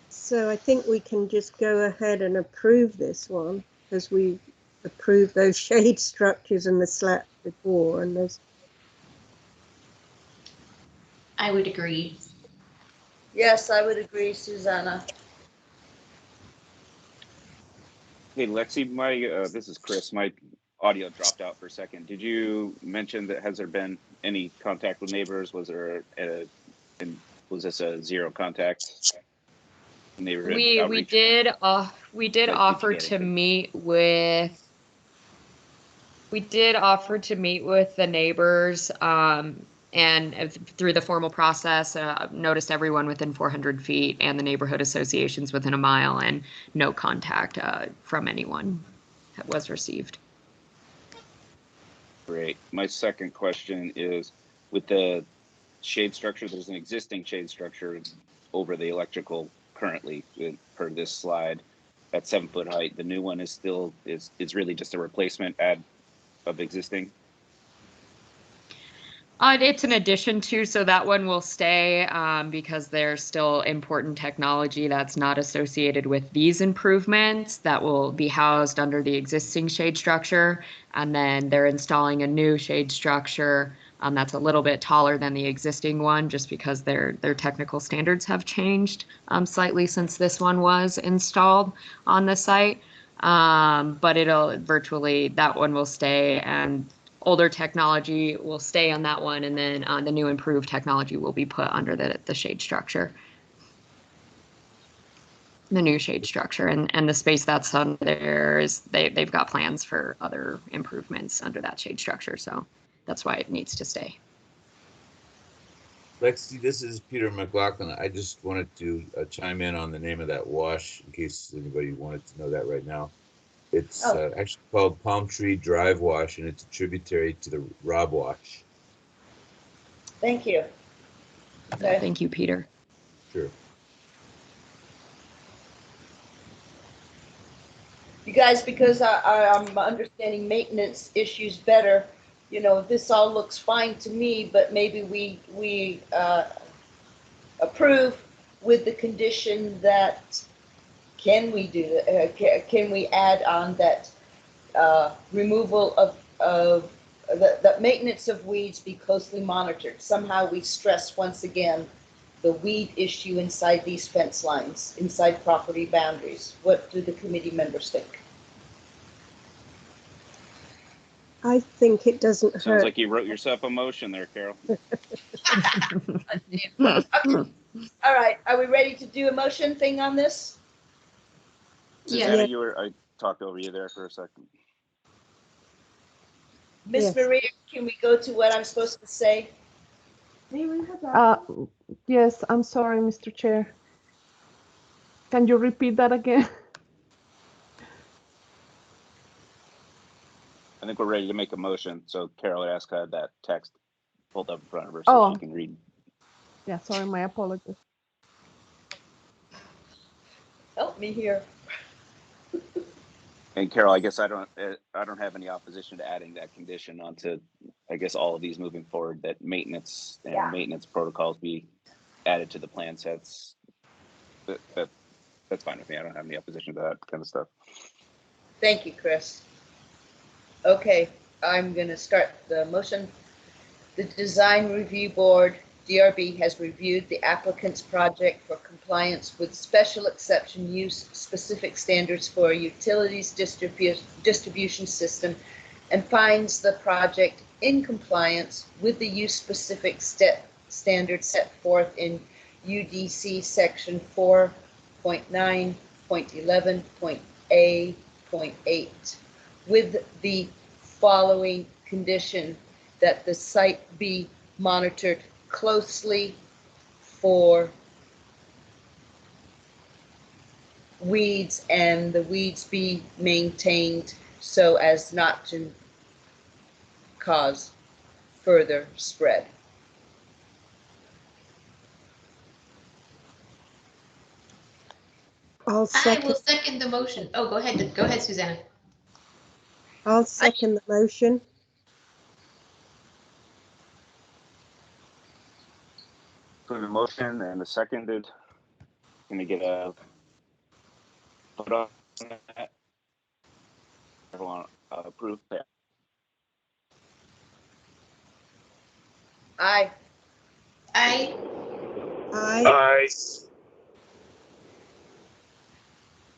So I think we can just go ahead and approve this one, because we approved those shade structures and the slat before, and there's. I would agree. Yes, I would agree, Susanna. Hey, Lexi, this is Chris. My audio dropped out for a second. Did you mention that has there been any contact with neighbors? Was there was this a zero contact neighborhood outreach? We did offer to meet with the neighbors and through the formal process, noticed everyone within 400 feet and the neighborhood associations within a mile, and no contact from anyone that was received. Great. My second question is, with the shade structure, there's an existing shade structure over the electrical currently per this slide at 7-foot height. The new one is still is really just a replacement of existing. It's an addition to, so that one will stay because there's still important technology that's not associated with these improvements that will be housed under the existing shade structure. And then they're installing a new shade structure that's a little bit taller than the existing one, just because their technical standards have changed slightly since this one was installed on the site. But that one will stay, and older technology will stay on that one, and then the new improved technology will be put under the shade structure. The new shade structure, and the space that's under there is they've got plans for other improvements under that shade structure, so that's why it needs to stay. Lexi, this is Peter McLaughlin. I just wanted to chime in on the name of that wash in case anybody wanted to know that right now. It's actually called Palm Tree Drive Wash, and it's a tributary to the Rob Wash. Thank you. Okay. Thank you, Peter. Sure. You guys, because I'm understanding maintenance issues better, you know, this all looks fine to me, but maybe we approve with the condition that can we add on that removal of the maintenance of weeds be closely monitored. Somehow we stress once again the weed issue inside these fence lines, inside property boundaries. What do the committee members think? I think it doesn't hurt. Sounds like you wrote yourself a motion there, Carol. Okay. All right, are we ready to do a motion thing on this? Susanna, I talked over you there for a second. Miss Maria, can we go to what I'm supposed to say? Yes, I'm sorry, Mr. Chair. Can you repeat that again? I think we're ready to make a motion. So Carol asked to have that text pulled up in front of her so she can read. Yeah, sorry, my apologies. Help me here. And Carol, I guess I don't have any opposition to adding that condition onto, I guess, all of these moving forward, that maintenance and maintenance protocols be added to the plan sets. That's fine with me. I don't have any opposition to that kind of stuff. Thank you, Chris. Okay, I'm going to start the motion. The Design Review Board, DRB, has reviewed the applicant's project for compliance with special exception use specific standards for a utilities distribution system and finds the project in compliance with the use specific standards set forth in UDC section 4.9.11.A.8 with the following condition: that the site be monitored closely for weeds and the weeds be maintained so as not to cause further spread. I'll I will second, second the motion. Oh, go ahead. Go ahead, Susanna. I'll second the motion. So the motion and the seconded. Can we get a vote on that? Everyone approve that? Aye. Aye. Aye. Aye.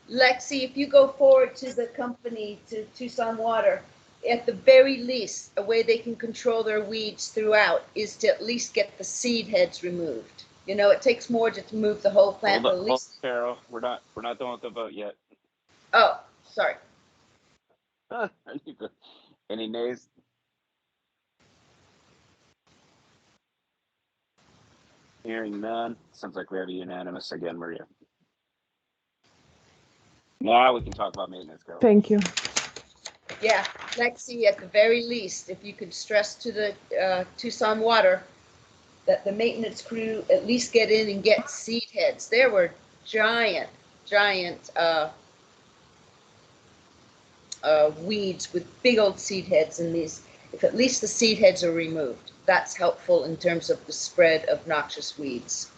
Lexi, if you go forward to the company, to Tucson Water, at the very least, a way they can control their weeds throughout is to at least get the seed heads removed. You know, it takes more to move the whole plant, but at Hold least. Carol, we're not done with the vote yet. Oh, sorry. Any nays? Hearing none. Sounds like we have a unanimous again, Maria. Now we can talk about maintenance, Carol. Thank you. Yeah, Lexi, at the very least, if you could stress to the Tucson Water that the maintenance crew at least get in and get seed heads. There were giant weeds with big old seed heads in these. If at least the seed heads are removed, that's helpful in terms of the spread of noxious weeds.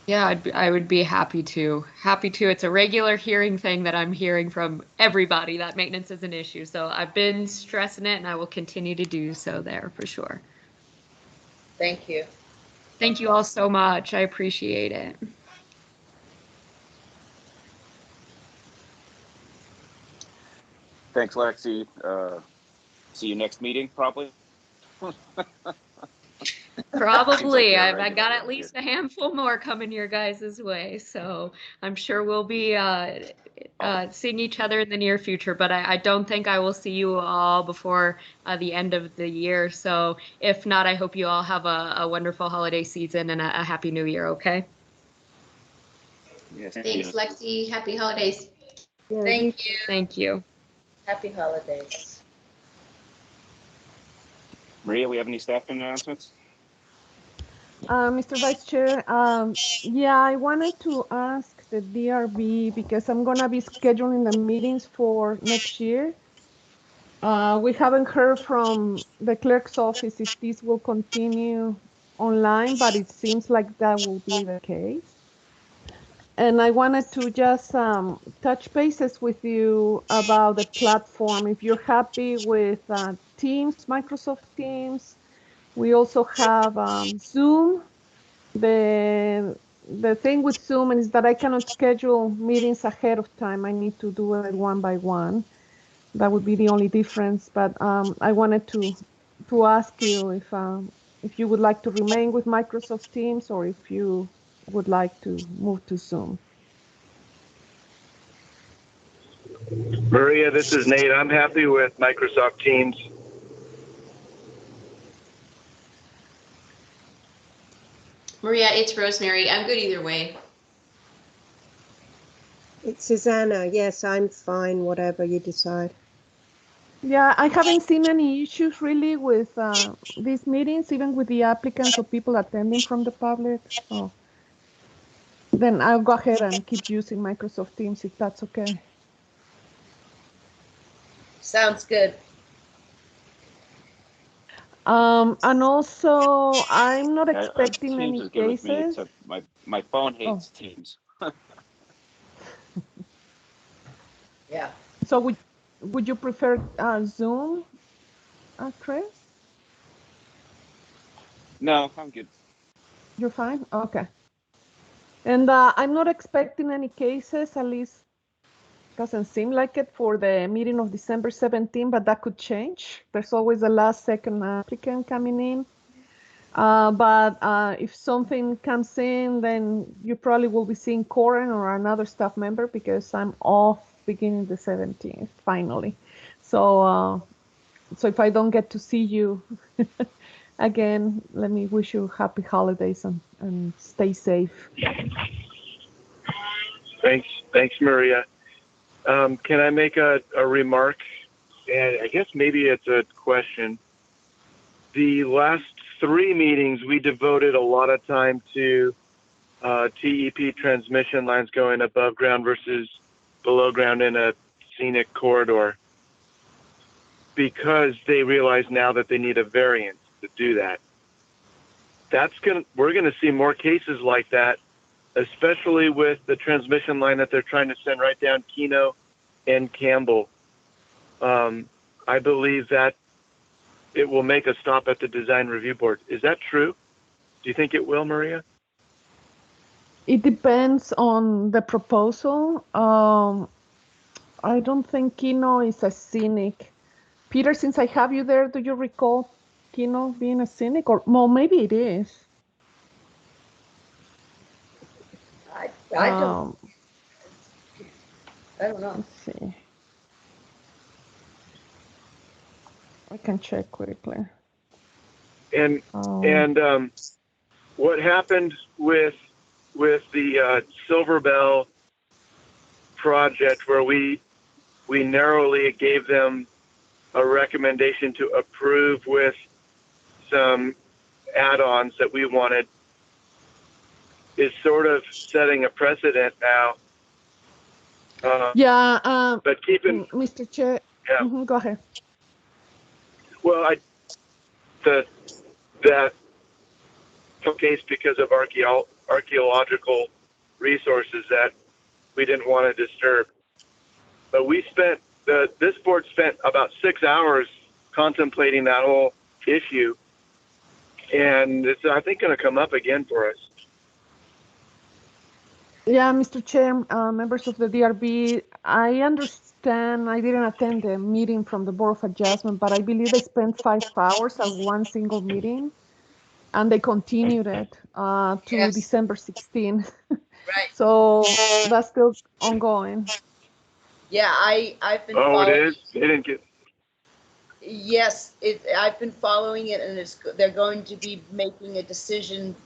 Yeah, I would be happy to. Happy to. It's a regular hearing thing that I'm hearing from everybody that maintenance is an issue. So I've been stressing it and I will continue to do so there for sure. Thank you. Thank you all so much. I appreciate it. Thanks, Lexi. See you next meeting, probably. Probably. Like I got at least a handful more coming your guys' way. So I'm sure we'll be seeing each other in the near future, but I don't think I will see you all before the end of the year. So if not, I hope you all have a wonderful holiday season and a happy new year, okay? Yes, Thanks, Lexi. Happy holidays. Yeah, Thank you. Thank you. Happy holidays. Maria, we have any staff announcements? Mr. Vice Chair, yeah, I wanted to ask the DRB because I'm gonna be scheduling the meetings for next year. We haven't heard from the clerk's office if this will continue online, but it seems like that will be the case. And I wanted to just touch bases with you about the platform. If you're happy with Teams, Microsoft Teams, we also have Zoom. The thing with Zoom is that I cannot schedule meetings ahead of time. I need to do it one by one. That would be the only difference. But I wanted to ask you if you would like to remain with Microsoft Teams or if you would like to move to Zoom. Maria, this is Nate. I'm happy with Microsoft Teams. Maria, it's Rosemary. I'm good either way. it's Susanna. Yes, I'm fine, whatever you decide. Yeah, I haven't seen any issues really with these meetings, even with the applicants or people attending from the public. So then I'll go ahead and keep using Microsoft Teams if that's okay. Sounds good. And also, I'm not expecting Teams any is good with me, cases. except my phone hates Teams. Yeah. So would you prefer Zoom, Chris? No, I'm good. You're fine? Okay. And I'm not expecting any cases, at least doesn't seem like it for the meeting of December 17, but that could change. There's always a last second applicant coming in. But if something comes in, then you probably will be seeing Corin or another staff member because I'm off beginning the 17th, finally. So, so if I don't get to see you again, let me wish you happy holidays and stay safe. Thanks, Maria. Can I make a remark? And I guess maybe it's a question. The last 3 meetings, we devoted a lot of time to TEP transmission lines going above ground versus below ground in a scenic corridor, because they realize now that they need a variance to do that. We're gonna see more cases like that, especially with the transmission line that they're trying to send right down Keno and Campbell. I believe that it will make a stop at the design review board. Is that true? Do you think it will, Maria? It depends on the proposal. I don't think Keno is a scenic. Peter, since I have you there, do you recall Keno being a scenic? Or well, maybe it is. I don't know. Let's see. I can check quickly. And what happened with the Silver Bell project, where we narrowly gave them a recommendation to approve with some add-ons that we wanted, is sort of setting a precedent now. But keeping Mr. Chair, go ahead. Well, that case because of archaeological resources that we didn't want to disturb. But this board spent about 6 hours contemplating that whole issue, and it's, I think, going to come up again for us. Yeah, Mr. Chair, members of the DRB, I understand I didn't attend the meeting from the Board of Adjustment, but I believe they spent 5 hours at one single meeting, and they continued it to December 16. Right. So that's still ongoing. Yeah, I've been. Oh, it is? They didn't get. Yes, I've been following it, and they're going to be making a decision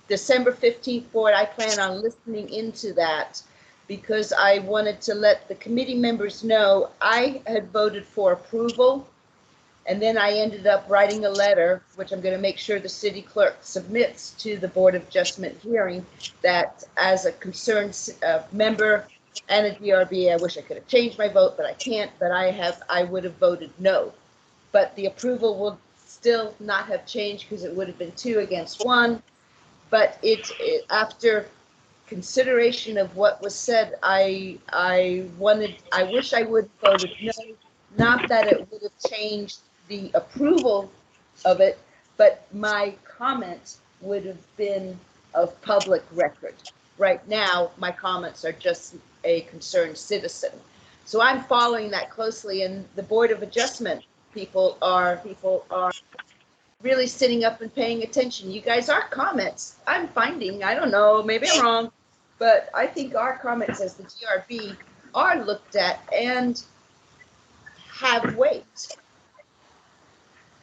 December 15th board. I plan on listening into that because I wanted to let the committee members know I had voted for approval, and then I ended up writing a letter, which I'm going to make sure the city clerk submits to the Board of Adjustment hearing, that as a concerned member and a DRB, I wish I could have changed my vote, but I can't, but I would have voted no. But the approval will still not have changed because it would have been 2 against 1. But after consideration of what was said, I wish I would have voted no, not that it would have changed the approval of it, but my comments would have been of public record. Right now, my comments are just a concerned citizen. So I'm following that closely, and the Board of Adjustment people are really sitting up and paying attention. You guys, our comments, I'm finding, I don't know, maybe I'm wrong, but I think our comments as the DRB are looked at and have weight.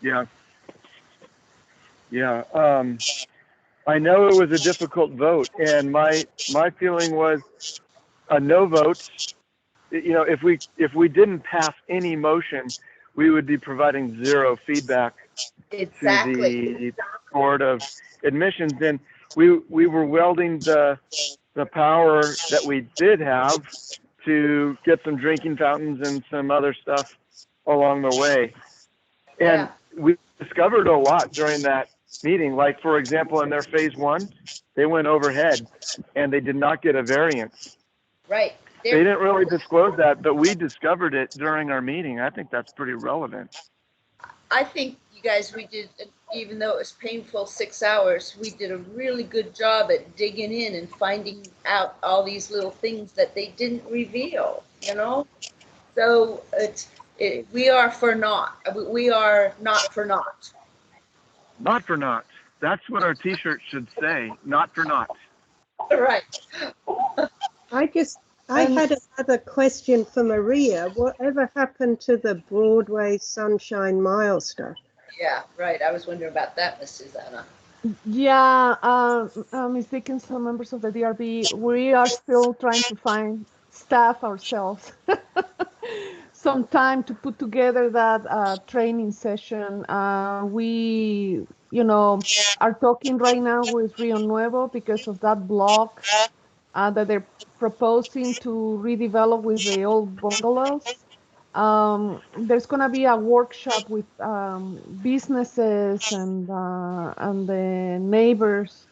Yeah. I know it was a difficult vote, and my feeling was a no vote. You know, if we didn't pass any motion, we would be providing 0 feedback to the Board of Admissions, and we were welding the power that we did have to get some drinking fountains and some other stuff along the way. And we discovered a lot during that meeting. Like, for example, in their phase 1, they went overhead and they did not get a variance. Right. They didn't really disclose that, but we discovered it during our meeting. I think that's pretty relevant. I think you guys, we did, even though it was painful 6 hours, we did a really good job at digging in and finding out all these little things that they didn't reveal, you know? So we are for naught. We are not for naught. Not for naught. That's what our T-shirt should say. Not for naught. Right. I had another question for Maria. Whatever happened to the Broadway Sunshine Mile stuff? Yeah, right. I was wondering about that, Miss Susanna. Yeah, Ms. Dickinson, members of the DRB, we are still trying to find staff ourselves. Some time to put together that training session. We, are talking right now with Rio Nuevo because of that block that they're proposing to redevelop with the old bungalows. There's going to be a workshop with businesses and the neighbors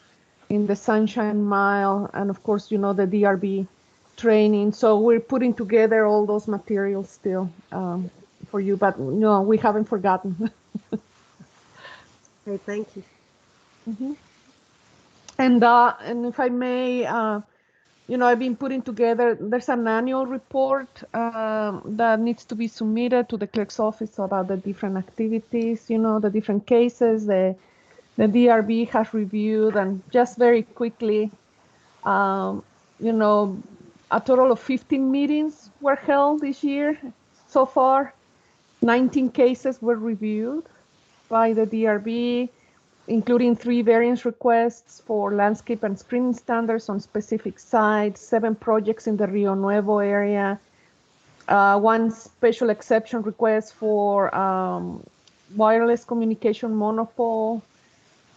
in the Sunshine Mile, and of course, the DRB training. So we're putting together all those materials still for you, but no, we haven't forgotten. Okay, thank you. Mm-hmm. And if I may, I've been putting together, there's an annual report that needs to be submitted to the clerk's office about the different activities, the different cases the DRB has reviewed. And just very quickly, a total of 15 meetings were held this year so far. 19 cases were reviewed by the DRB, including 3 variance requests for landscape and screening standards on specific sites, 7 projects in the Rio Nuevo area, 1 special exception request for wireless communication monopole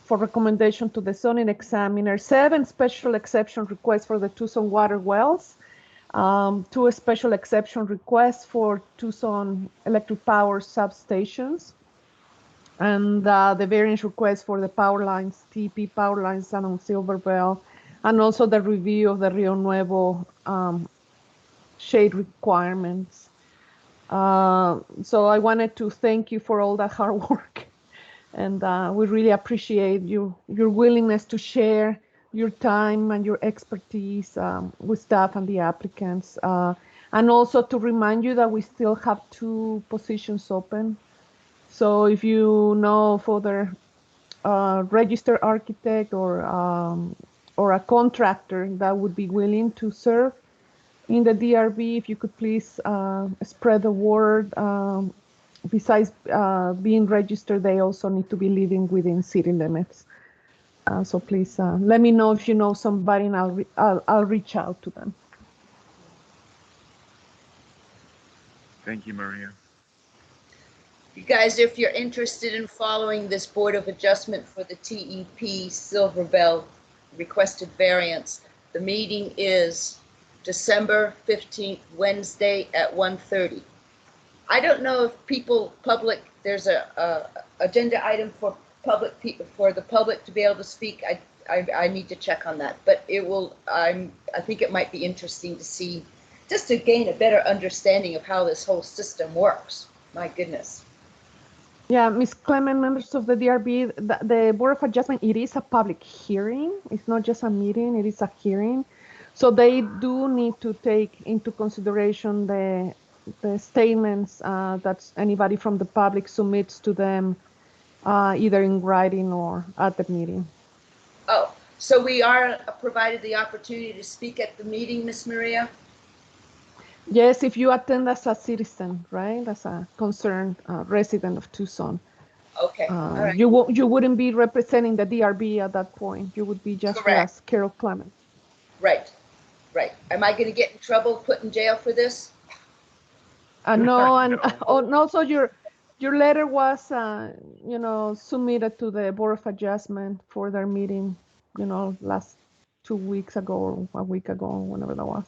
for recommendation to the zoning examiner, 7 special exception requests for the Tucson water wells, 2 special exception requests for Tucson electric power substations, and the variance request for the power lines, TP power lines and on Silver Bell, and also the review of the Rio Nuevo shade requirements. So I wanted to thank you for all that hard work, and we really appreciate your willingness to share your time and your expertise with staff and the applicants, and also to remind you that we still have 2 positions open. So if you know of other registered architect or a contractor that would be willing to serve in the DRB, if you could please spread the word. Besides being registered, they also need to be living within city limits. So please let me know if you know somebody, and I'll reach out to them. Thank you, Maria. You guys, if you're interested in following this Board of Adjustment for the TEP Silver Bell requested variance, the meeting is December 15th, Wednesday at 1:30. I don't know if there's a agenda item for the public to be able to speak. I need to check on that, but I think it might be interesting to see, just to gain a better understanding of how this whole system works. My goodness. Yeah, Ms. Clement, members of the DRB, the Board of Adjustment, it is a public hearing. It's not just a meeting, it is a hearing. So they do need to take into consideration the statements that anybody from the public submits to them, either in writing or at the meeting. Oh, so we are provided the opportunity to speak at the meeting, Miss Maria? Yes, if you attend as a citizen, right, as a concerned resident of Tucson. Okay, all right. You wouldn't be representing the DRB at that point. You would be just as Carol Clement. Right. Am I going to get in trouble, put in jail for this? No, and also your letter was, submitted to the Board of Adjustment for their meeting, last 2 weeks ago or a week ago, whenever that was.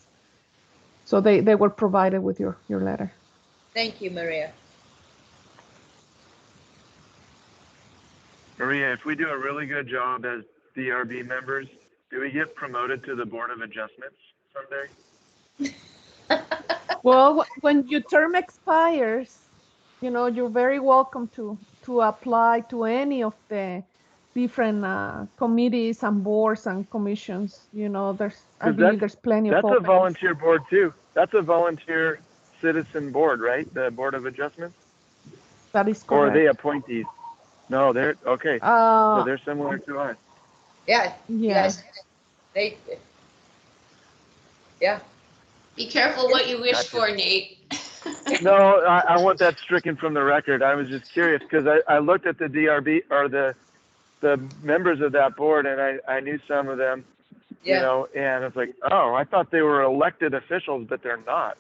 So they were provided with your letter. Thank you, Maria. Maria, if we do a really good job as DRB members, do we get promoted to the Board of Adjustments someday? Well, when your term expires, you know, you're very welcome to apply to any of the different committees and boards and commissions. You know, I 'Cause believe there's plenty of That's a openings. volunteer board too. That's a volunteer citizen board, right? The Board of Adjustments? That is Or are correct. they appointees? No, they're, okay. So Uh, they're similar to us. Yeah, you yeah. guys, they, yeah. Be careful what you wish Gotcha. for, Nate. No, I want that stricken from the record. I was just curious because I looked at the DRB or the members of that board, and I knew some of them, you Yeah. know, and it's like, oh, I thought they were elected officials, but they're not.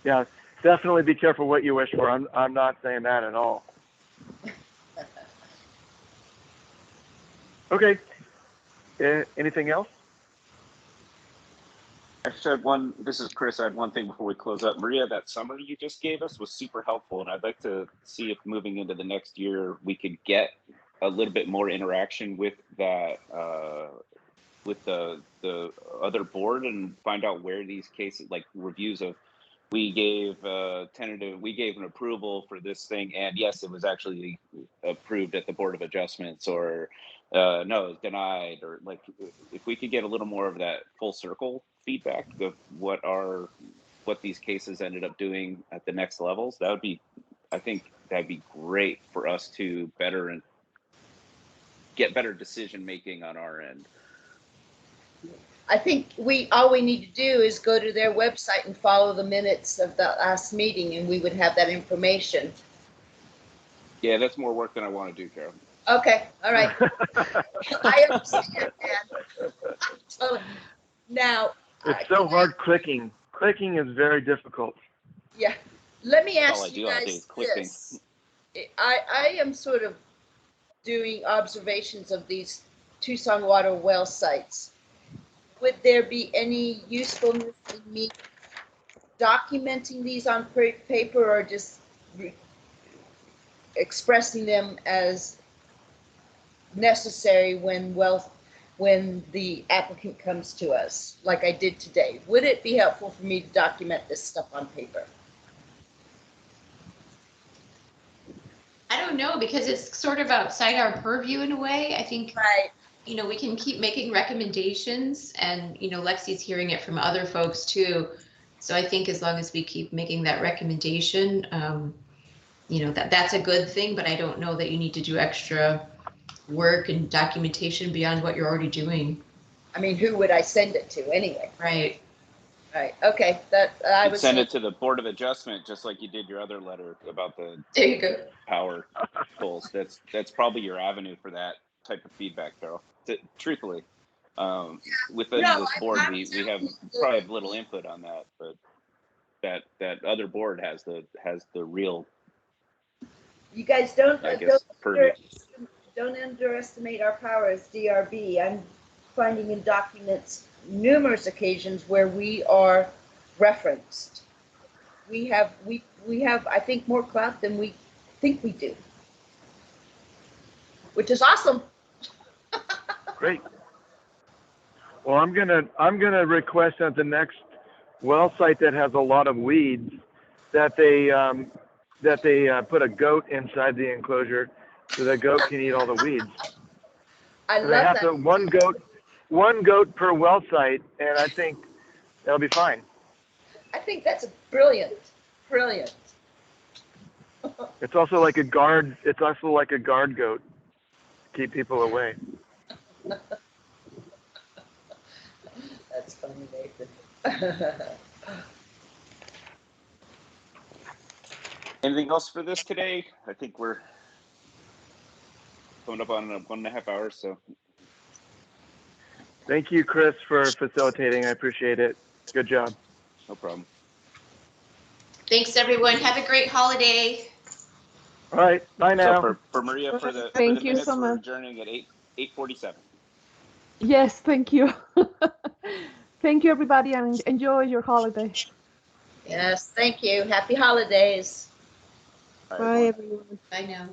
Yeah, definitely be careful what you wish for. I'm not saying that at all. Okay. Anything else? I just had one, this is Chris, I had one thing before we close up. Maria, that summary you just gave us was super helpful, and I'd like to see if moving into the next year, we could get a little bit more interaction with that, with the other board and find out where these cases, like reviews of, we gave we gave an approval for this thing, and yes, it was actually approved at the Board of Adjustments, or no, it was denied, or like if we could get a little more of that full circle feedback of what these cases ended up doing at the next levels, that would be, I think that'd be great for us to get better decision making on our end. I think all we need to do is go to their website and follow the minutes of the last meeting, and we would have that information. Yeah, that's more work than I want to do, Carol. Okay, all right. I understand, man. So now, It's so hard clicking. Clicking is very difficult. yeah, let me That's all I ask you do all day is guys clicking. this. I am sort of doing observations of these Tucson water well sites. Would there be any usefulness in me documenting these on paper, or just expressing them as necessary when the applicant comes to us, like I did today? Would it be helpful for me to document this stuff on paper? I don't know, because it's sort of outside our purview in a way. I think, Right. you know, we can keep making recommendations, and, you know, Lexi's hearing it from other folks too. So I think as long as we keep making that recommendation, you know, that's a good thing, but I don't know that you need to do extra work and documentation beyond what you're already doing. I mean, who would I send it to anyway? Right. Right. Okay. That I You'd was send it to the Board of Adjustment, just like you did your other letter about the There you go. power poles. That's probably your avenue for that type of feedback, Carol. Truthfully, within No, this board, we have the- probably have little input on that, but that other board has the real, You guys don't I guess, purview. don't underestimate our power as DRB. I'm finding in documents numerous occasions where we are referenced. We have I think more clout than we think we do, which is awesome. Great. Well, I'm gonna request at the next well site that has a lot of weeds that they put a goat inside the enclosure so the goat can eat all the weeds. I And love they have that. to one goat per well site, and I think that'll be fine. I think that's brilliant. Brilliant. It's also like a guard. It's also like a guard goat to keep people away. That's funny, Nathan. Anything else for this today? I think we're coming up on 1.5 hours, so. Thank you, Chris, for facilitating. I appreciate it. Good job. No problem. Thanks, everyone. Have a great holiday. All right. Bye now. So for Maria, for the Thank you minutes, so we're much. adjourning at 8:47. Yes, thank you. Thank you, everybody, and enjoy your holiday. Yes, thank you. Happy holidays. Bye, everyone. Bye now.